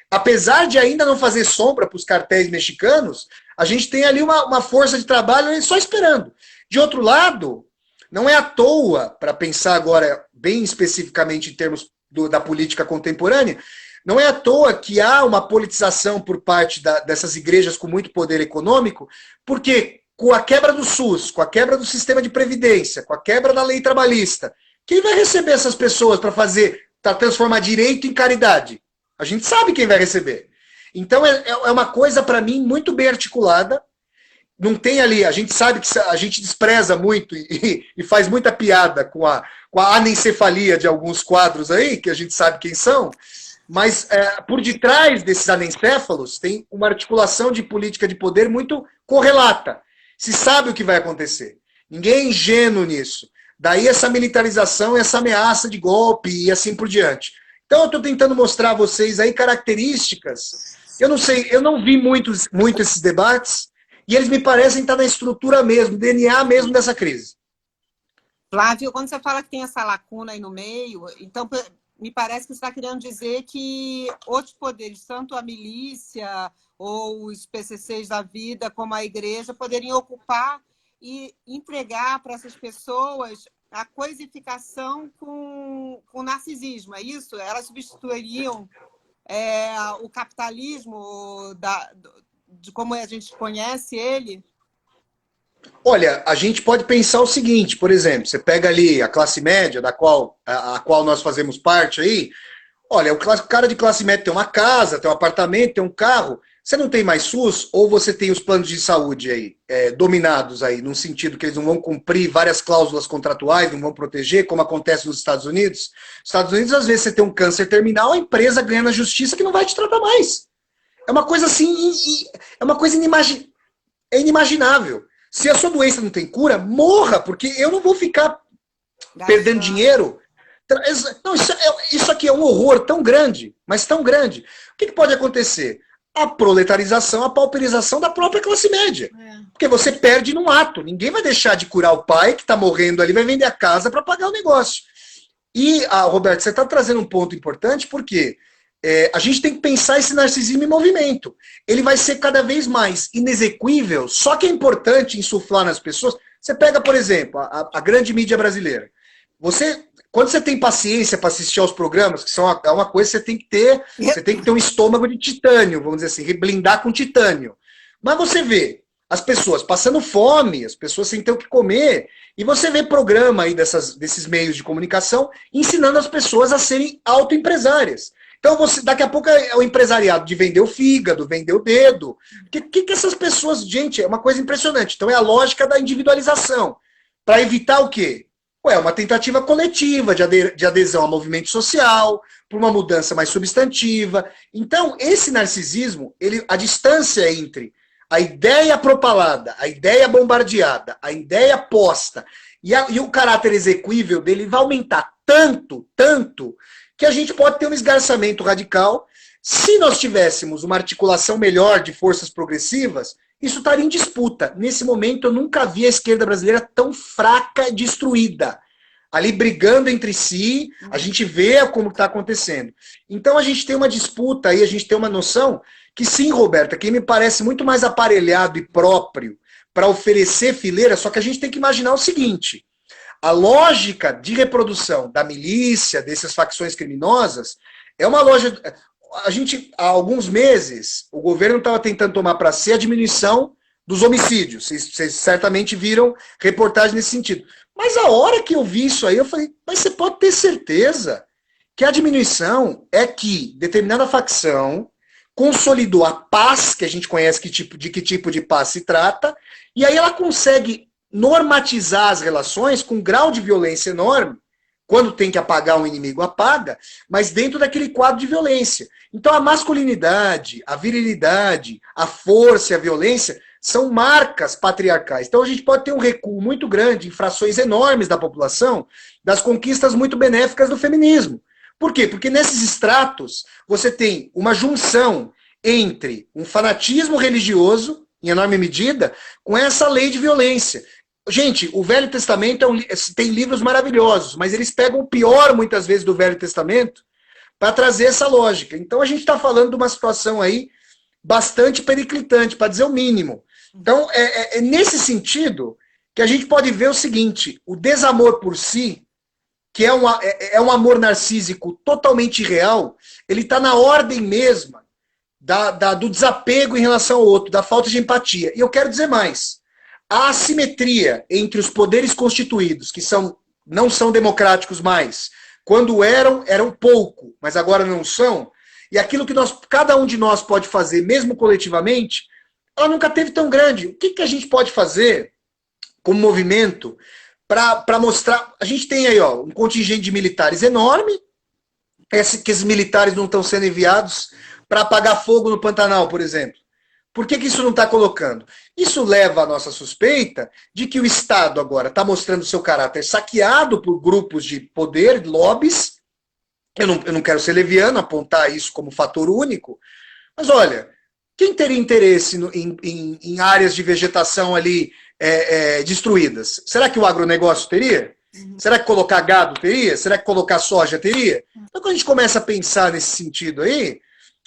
Apesar de ainda não fazer sombra para os cartéis mexicanos, a gente tem ali uma força de trabalho só esperando. De outro lado, não é à toa, para pensar agora bem especificamente em termos da política contemporânea, não é à toa que há uma politização por parte dessas igrejas com muito poder econômico, porque com a quebra do SUS, com a quebra do sistema de previdência, com a quebra da lei trabalhista, quem vai receber essas pessoas para transformar direito em caridade? A gente sabe quem vai receber. Então é uma coisa, para mim, muito bem articulada não tem ali, a gente sabe que a gente despreza muito e faz muita piada com a anencefalia de alguns quadros aí, que a gente sabe quem são, mas por detrás desses anencéfalos tem uma articulação de política de poder muito correlata. Se sabe o que vai acontecer. Ninguém é ingênuo nisso. Daí essa militarização, essa ameaça de golpe e assim por diante. Então eu estou tentando mostrar a vocês aí características. Eu não sei, eu não vi muito esses debates e eles me parecem estar na estrutura mesmo, DNA mesmo dessa crise. Flávio, quando você fala que tem essa lacuna aí no meio, então me parece que você está querendo dizer que outros poderes, tanto a milícia ou os PCCs da vida, como a igreja, poderiam ocupar e entregar para essas pessoas a coisificação com o narcisismo, é isso? Elas substituiriam o capitalismo de como a gente conhece ele? Olha, a gente pode pensar o seguinte, por exemplo, você pega ali a classe média, a qual nós fazemos parte aí, olha, o cara de classe média tem uma casa, tem um apartamento, tem um carro, você não tem mais SUS, ou você tem os planos de saúde aí, dominados aí, no sentido que eles não vão cumprir várias cláusulas contratuais, não vão proteger, como acontece nos Estados Unidos. Nos Estados Unidos, às vezes, você tem um câncer terminal, a empresa ganha na justiça que não vai te tratar mais. É uma coisa assim, é uma coisa inimaginável. Se a sua doença não tem cura, morra, porque eu não vou ficar perdendo dinheiro. Não, isso aqui é um horror tão grande, mas tão grande. O que pode acontecer? A proletarização, a pauperização da própria classe média. Porque você perde num ato. Ninguém vai deixar de curar o pai que está morrendo ali, vai vender a casa para pagar o negócio. E, Roberto, você está trazendo um ponto importante, porque a gente tem que pensar esse narcisismo em movimento. Ele vai ser cada vez mais inexequível, só que é importante insuflar nas pessoas. Você pega, por exemplo, a grande mídia brasileira. Quando você tem paciência para assistir aos programas, que é uma coisa que você tem que ter um estômago de titânio, vamos dizer assim, blindar com titânio. Mas você vê as pessoas passando fome, as pessoas sem ter o que comer, e você vê programa aí desses meios de comunicação ensinando as pessoas a serem autoempresárias. Então, daqui a pouco é o empresariado de vender o fígado, vender o dedo. O que essas pessoas... Gente, é uma coisa impressionante. Então, é a lógica da individualização. Para evitar o quê? Uma tentativa coletiva de adesão ao movimento social, para uma mudança mais substantiva. Então, esse narcisismo, a distância entre a ideia propalada, a ideia bombardeada, a ideia posta e o caráter execuível dele vai aumentar tanto, que a gente pode ter um esgarçamento radical. Se nós tivéssemos uma articulação melhor de forças progressivas, isso estaria em disputa. Nesse momento, eu nunca vi a esquerda brasileira tão fraca, destruída. Ali brigando entre si, a gente vê como está acontecendo. Então a gente tem uma disputa aí, a gente tem uma noção que sim, Roberta, quem me parece muito mais aparelhado e próprio para oferecer fileira, só que a gente tem que imaginar o seguinte... A lógica de reprodução da milícia, dessas facções criminosas, é uma lógica... Há alguns meses, o governo estava tentando tomar para si a diminuição dos homicídios. Vocês certamente viram reportagem nesse sentido. Mas a hora que eu vi isso aí, eu falei, mas você pode ter certeza que a diminuição é que determinada facção consolidou a paz, que a gente conhece de que tipo de paz se trata, e aí ela consegue normatizar as relações com um grau de violência enorme. Quando tem que apagar um inimigo, apaga, mas dentro daquele quadro de violência. Então a masculinidade, a virilidade, a força e a violência são marcas patriarcais. Então a gente pode ter um recuo muito grande em frações enormes da população das conquistas muito benéficas do feminismo. Por quê? Porque nesses estratos você tem uma junção entre um fanatismo religioso, em enorme medida, com essa lei de violência. Gente, o Velho Testamento tem livros maravilhosos, mas eles pegam o pior, muitas vezes, do Velho Testamento para trazer essa lógica. Então, a gente está falando de uma situação aí bastante periclitante, para dizer o mínimo. Então, é nesse sentido que a gente pode ver o seguinte, o desamor por si, que é um amor narcísico totalmente irreal, ele está na ordem mesma do desapego em relação ao outro, da falta de empatia. E eu quero dizer mais. A assimetria entre os poderes constituídos, que não são democráticos mais, quando eram pouco, mas agora não são, e aquilo que cada um de nós pode fazer, mesmo coletivamente, ela nunca teve tão grande. O que a gente pode fazer como movimento para mostrar... A gente tem aí um contingente de militares enorme, que esses militares não estão sendo enviados para apagar fogo no Pantanal, por exemplo. Por que isso não está colocando? Isso leva a nossa suspeita de que o Estado agora está mostrando seu caráter saqueado por grupos de poder, lobbies. Eu não quero ser leviano, apontar isso como fator único, mas olha, quem teria interesse em áreas de vegetação ali destruídas? Será que o agronegócio teria? Será que colocar gado teria? Será que colocar soja teria? Então, quando a gente começa a pensar nesse sentido aí,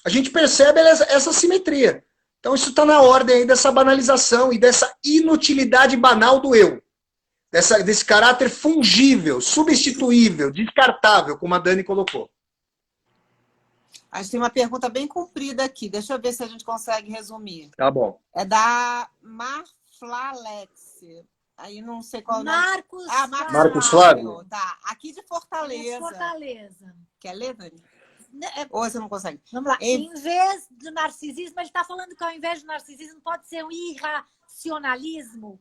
a gente percebe essa simetria. Então, isso está na ordem aí dessa banalização e dessa inutilidade banal do eu. Desse caráter fungível, substituível, descartável, como a Dani colocou. A gente tem uma pergunta bem comprida aqui. Deixa eu ver se a gente consegue resumir. Tá bom. É da Marflalex. Aí não sei qual é o nome. Marcos Flávio. Tá. Aqui de Fortaleza. Fortaleza. Quer ler, Dani? Ou você não consegue? Vamos lá. Em vez do narcisismo, ele está falando que ao invés do narcisismo pode ser um irracionalismo.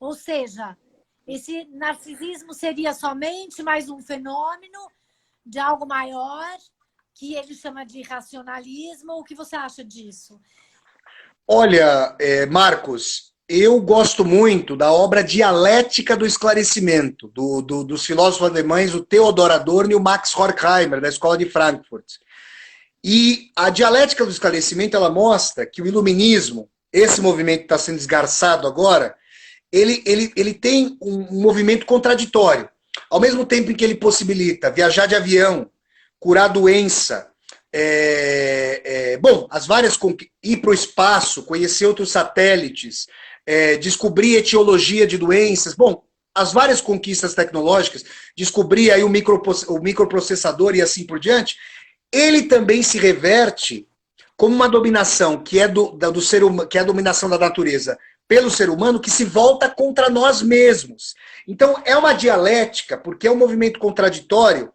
Ou seja, esse narcisismo seria somente mais um fenômeno de algo maior que ele chama de irracionalismo. O que você acha disso? Olha, Marcos, eu gosto muito da obra Dialética do Esclarecimento, dos filósofos alemães, o Theodor Adorno e o Max Horkheimer, da Escola de Frankfurt. E a Dialética do Esclarecimento, ela mostra que o iluminismo, esse movimento que está sendo esgarçado agora, ele tem um movimento contraditório. Ao mesmo tempo em que ele possibilita viajar de avião, curar doença, as várias... ir para o espaço, conhecer outros satélites, descobrir etiologia de doenças, as várias conquistas tecnológicas, descobrir aí o microprocessador e assim por diante, ele também se reverte como uma dominação que é do ser humano, que é a dominação da natureza pelo ser humano, que se volta contra nós mesmos. Então é uma dialética, porque é um movimento contraditório,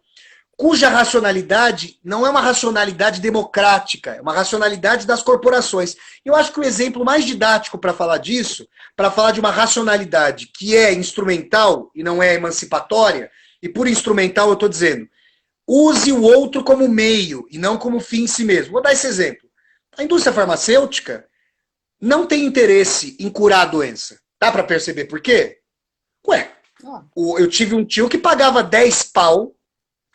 cuja racionalidade não é uma racionalidade democrática, é uma racionalidade das corporações. Eu acho que o exemplo mais didático para falar disso, para falar de uma racionalidade que é instrumental e não é emancipatória, e por instrumental eu estou dizendo, use o outro como meio e não como fim em si mesmo. Vou dar esse exemplo. A indústria farmacêutica não tem interesse em curar a doença. Dá para perceber por quê? Eu tive um tio que pagava 10 pau,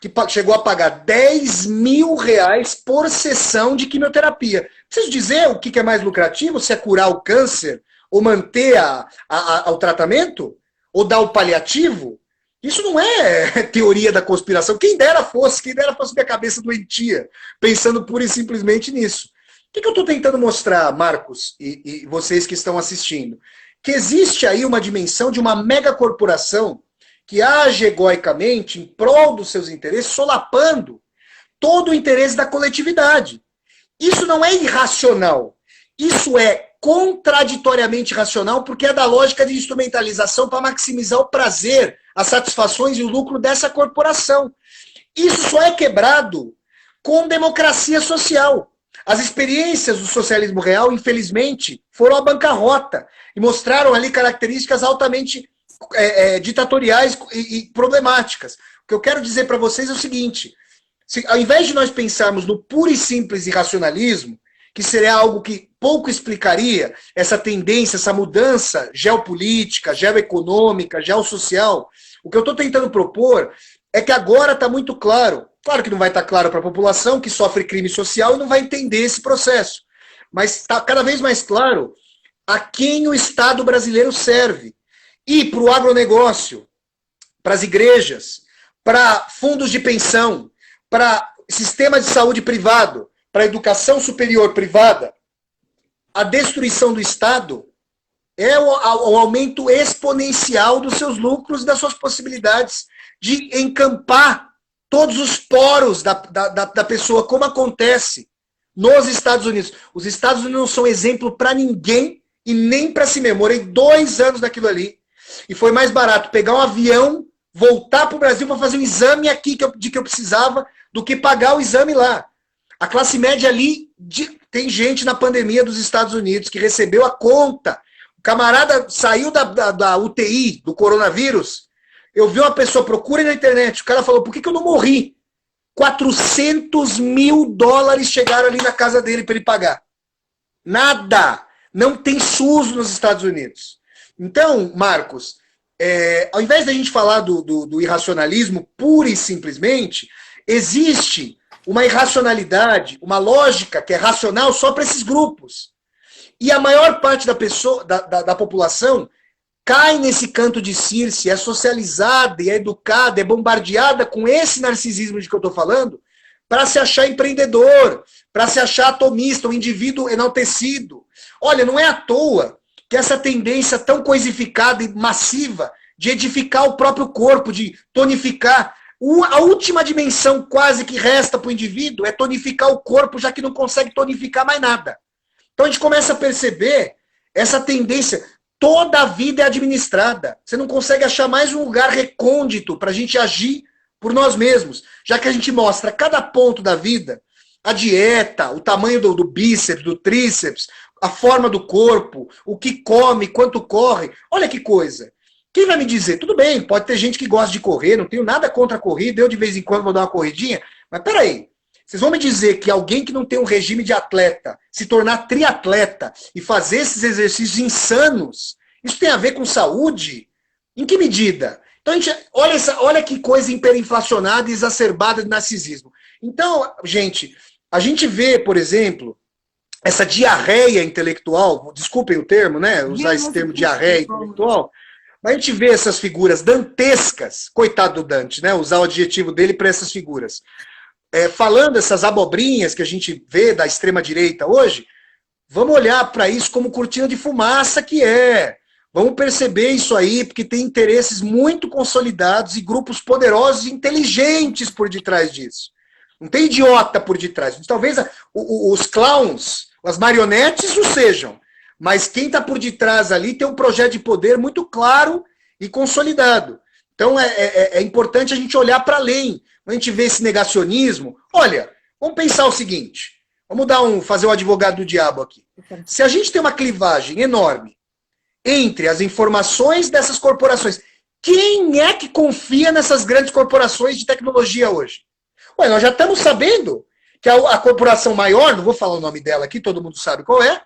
que chegou a pagar 10 mil reais por sessão de quimioterapia. Preciso dizer o que é mais lucrativo, se é curar o câncer, ou manter o tratamento, ou dar o paliativo. Isso não é teoria da conspiração. Quem dera fosse minha cabeça doentia, pensando pura e simplesmente nisso. O que eu estou tentando mostrar, Marcos, e vocês que estão assistindo? Que existe aí uma dimensão de uma megacorporação que age egoicamente em prol dos seus interesses, solapando todo o interesse da coletividade. Isso não é irracional. Isso é contraditoriamente racional, porque é da lógica de instrumentalização para maximizar o prazer, as satisfações e o lucro dessa corporação. Isso só é quebrado com democracia social. As experiências do socialismo real, infelizmente, foram à bancarrota e mostraram ali características altamente ditatoriais e problemáticas. O que eu quero dizer para vocês é o seguinte, ao invés de nós pensarmos no puro e simples irracionalismo, que seria algo que pouco explicaria essa tendência, essa mudança geopolítica, geoeconômica, geossocial, o que eu estou tentando propor é que agora está muito claro que não vai estar claro para a população que sofre crime social e não vai entender esse processo, mas está cada vez mais claro a quem o Estado brasileiro serve. E para o agronegócio, para as igrejas, para fundos de pensão, para sistema de saúde privado, para a educação superior privada, a destruição do Estado é o aumento exponencial dos seus lucros e das suas possibilidades de encampar todos os poros da pessoa, como acontece nos Estados Unidos. Os Estados Unidos não são exemplo para ninguém e nem para si mesmo. Morei 2 anos naquilo ali. E foi mais barato pegar um avião, voltar para o Brasil para fazer um exame aqui de que eu precisava, do que pagar o exame lá. A classe média ali tem gente na pandemia dos Estados Unidos que recebeu a conta. O camarada saiu da UTI, do coronavírus. Eu vi uma pessoa, procura na internet, o cara falou, por que eu não morri? 400 mil dólares chegaram ali na casa dele para ele pagar. Nada. Não tem SUS nos Estados Unidos. Então, Marcos, ao invés da gente falar do irracionalismo, pura e simplesmente, existe uma irracionalidade, uma lógica que é racional só para esses grupos. E a maior parte da população cai nesse canto de Circe, é socializada, é educada, é bombardeada com esse narcisismo de que eu estou falando, para se achar empreendedor, para se achar atomista, um indivíduo enaltecido. Olha, não é à toa que essa tendência tão coisificada e massiva de edificar o próprio corpo, de tonificar. A última dimensão quase que resta para o indivíduo é tonificar o corpo, já que não consegue tonificar mais nada. Então a gente começa a perceber essa tendência. Toda a vida é administrada. Você não consegue achar mais um lugar recôndito para a gente agir por nós mesmos. Já que a gente mostra cada ponto da vida, a dieta, o tamanho do bíceps, do tríceps, a forma do corpo, o que come, quanto corre. Olha que coisa. Quem vai me dizer? Tudo bem, pode ter gente que gosta de correr, não tenho nada contra a corrida, eu de vez em quando vou dar uma corridinha, mas peraí. Vocês vão me dizer que alguém que não tem um regime de atleta, se tornar triatleta e fazer esses exercícios insanos, isso tem a ver com saúde? Em que medida? Então, olha que coisa hiperinflacionada e exacerbada de narcisismo. Então, gente, a gente vê, por exemplo, essa diarreia intelectual, desculpem o termo, né? Usar esse termo diarreia intelectual, mas a gente vê essas figuras dantescas, coitado do Dante, né? Usar o adjetivo dele para essas figuras. Falando essas abobrinhas que a gente vê da extrema-direita hoje, vamos olhar para isso como cortina de fumaça que é. Vamos perceber isso aí, porque tem interesses muito consolidados e grupos poderosos e inteligentes por detrás disso. Não tem idiota por detrás. Talvez os clowns, as marionetes o sejam, mas quem está por detrás ali tem um projeto de poder muito claro e consolidado. Então é importante a gente olhar para além. A gente vê esse negacionismo. Olha, vamos pensar o seguinte. Vamos fazer o advogado do diabo aqui. Se a gente tem uma clivagem enorme entre as informações dessas corporações, quem é que confia nessas grandes corporações de tecnologia hoje? Ué, nós já estamos sabendo que a corporação maior, não vou falar o nome dela aqui, todo mundo sabe qual é,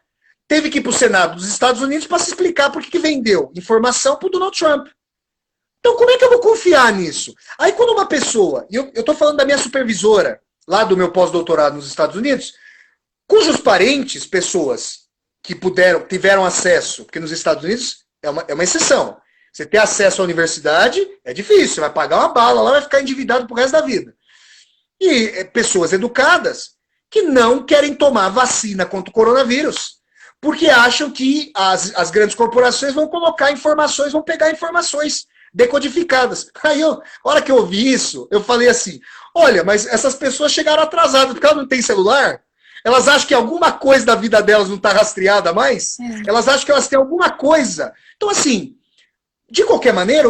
teve que ir para o Senado dos Estados Unidos para se explicar por que vendeu informação para o Donald Trump. Então, como é que eu vou confiar nisso? Aí, quando uma pessoa, e eu estou falando da minha supervisora, lá do meu pós-doutorado nos Estados Unidos, cujos parentes, pessoas que tiveram acesso, porque nos Estados Unidos é uma exceção. Você ter acesso à universidade é difícil, você vai pagar uma bala lá, vai ficar endividado pro resto da vida. E pessoas educadas que não querem tomar vacina contra o coronavírus, porque acham que as grandes corporações vão colocar informações, vão pegar informações decodificadas. Aí, a hora que eu ouvi isso, eu falei assim, olha, mas essas pessoas chegaram atrasadas, porque elas não têm celular, elas acham que alguma coisa da vida delas não está rastreada mais, elas acham que elas têm alguma coisa. Então, assim, de qualquer maneira,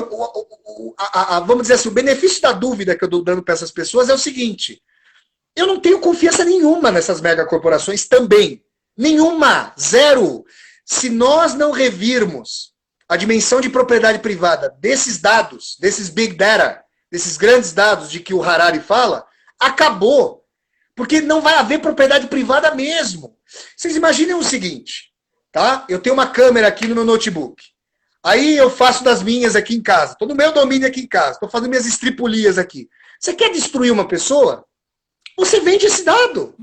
vamos dizer assim, o benefício da dúvida que eu estou dando para essas pessoas é o seguinte, eu não tenho confiança nenhuma nessas megacorporações também. Nenhuma, zero. Se nós não revirmos a dimensão de propriedade privada desses dados, desses big data, desses grandes dados de que o Harari fala, acabou. Porque não vai haver propriedade privada mesmo. Vocês imaginem o seguinte, tá? Eu tenho uma câmera aqui no meu notebook. Aí eu faço das minhas aqui em casa. Estou no meu domínio aqui em casa. Estou fazendo minhas estripulias aqui. Você quer destruir uma pessoa? Você vende esse dado.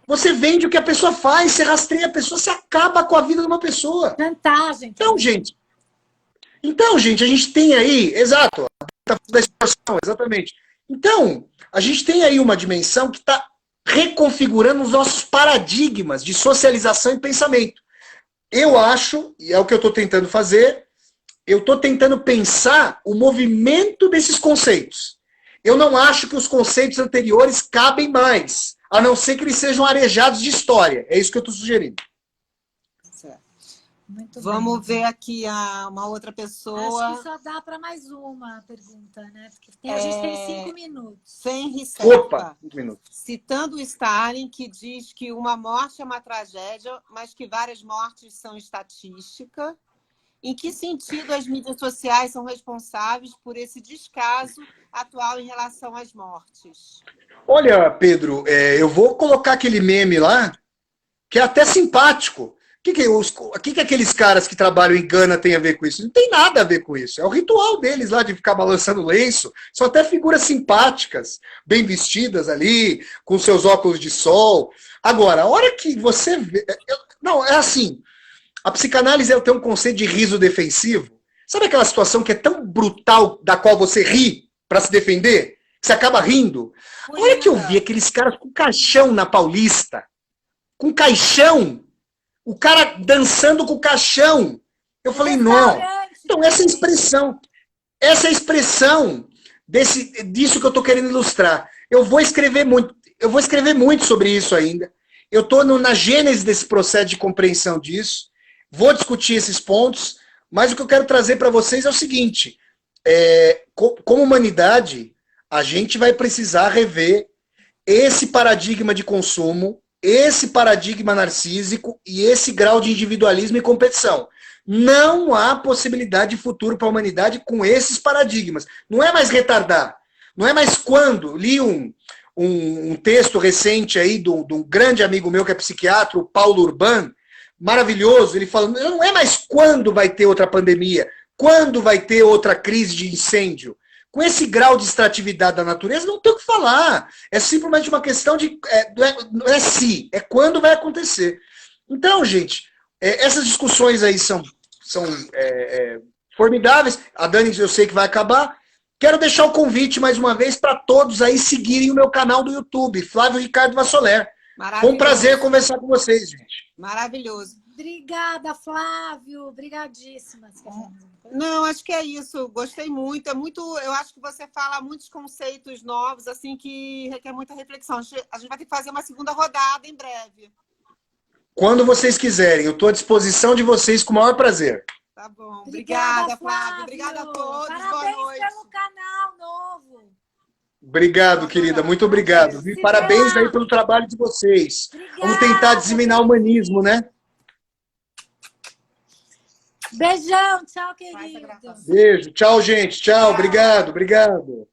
Você vende o que a pessoa faz, você rastreia a pessoa, você acaba com a vida de uma pessoa. Vantagem. Então, gente, a gente tem aí, exato, da extorsão, exatamente. Então, a gente tem aí uma dimensão que está reconfigurando os nossos paradigmas de socialização e pensamento. Eu acho, e é o que eu estou tentando fazer, eu estou tentando pensar o movimento desses conceitos. Eu não acho que os conceitos anteriores cabem mais, a não ser que eles sejam arejados de história. É isso que eu estou sugerindo. Muito Vamos bem. ver aqui uma outra pessoa. Acho que só dá para mais uma pergunta, né? Porque a gente tem 5 minutos. Henry Opa, Serpa, 5 minutos. citando o Stalin, que diz que uma morte é uma tragédia, mas que várias mortes são estatística. Em que sentido as mídias sociais são responsáveis por esse descaso atual em relação às mortes? Olha, Pedro, eu vou colocar aquele meme lá, que é até simpático. O que aqueles caras que trabalham em Gana têm a ver com isso? Não tem nada a ver com isso. É o ritual deles lá de ficar balançando lenço. São até figuras simpáticas, bem vestidas ali, com seus óculos de sol. Agora, a hora que você vê... Não, é assim. A psicanálise ela tem um conceito de riso defensivo. Sabe aquela situação que é tão brutal da qual você ri para se defender? Que você acaba rindo? A hora que eu vi aqueles caras com caixão na Paulista, com caixão, o cara dançando com o caixão, eu falei, não. Então essa é a expressão disso que eu estou querendo ilustrar. Eu vou escrever muito sobre isso ainda. Eu estou na gênese desse processo de compreensão disso. Vou discutir esses pontos, mas o que eu quero trazer para vocês é o seguinte, como humanidade, a gente vai precisar rever esse paradigma de consumo, esse paradigma narcísico e esse grau de individualismo e competição. Não há possibilidade de futuro para a humanidade com esses paradigmas. Não é mais retardar. Não é mais quando. Li um texto recente aí de um grande amigo meu que é psiquiatra, o Paulo Urban, maravilhoso, ele falando, não é mais quando vai ter outra pandemia, quando vai ter outra crise de incêndio. Com esse grau de extratividade da natureza, não tem o que falar. É simplesmente uma questão de... não é se, é quando vai acontecer. Então, gente, essas discussões aí são formidáveis. A Dani, eu sei que vai acabar. Quero deixar o convite, mais uma vez, para todos aí seguirem o meu canal do YouTube, Flávio Ricardo Vassoler. Foi um prazer conversar com vocês, gente. Maravilhoso. Obrigada, Flávio. Obrigadíssima. Não, acho que é isso. Gostei muito. Eu acho que você fala muitos conceitos novos, assim, que requer muita reflexão. A gente vai ter que fazer uma segunda rodada em breve. Quando vocês quiserem. Eu estou à disposição de vocês com o maior prazer. Tá bom. Obrigada, Flávio. Obrigada a todos. Parabéns Boa noite. pelo canal novo. Obrigado, querida. Muito obrigado. Parabéns aí pelo trabalho de vocês. Obrigada. Vamos tentar disseminar o humanismo, né? Beijão. Tchau, querido. Beijo. Tchau, gente. Tchau. Obrigado.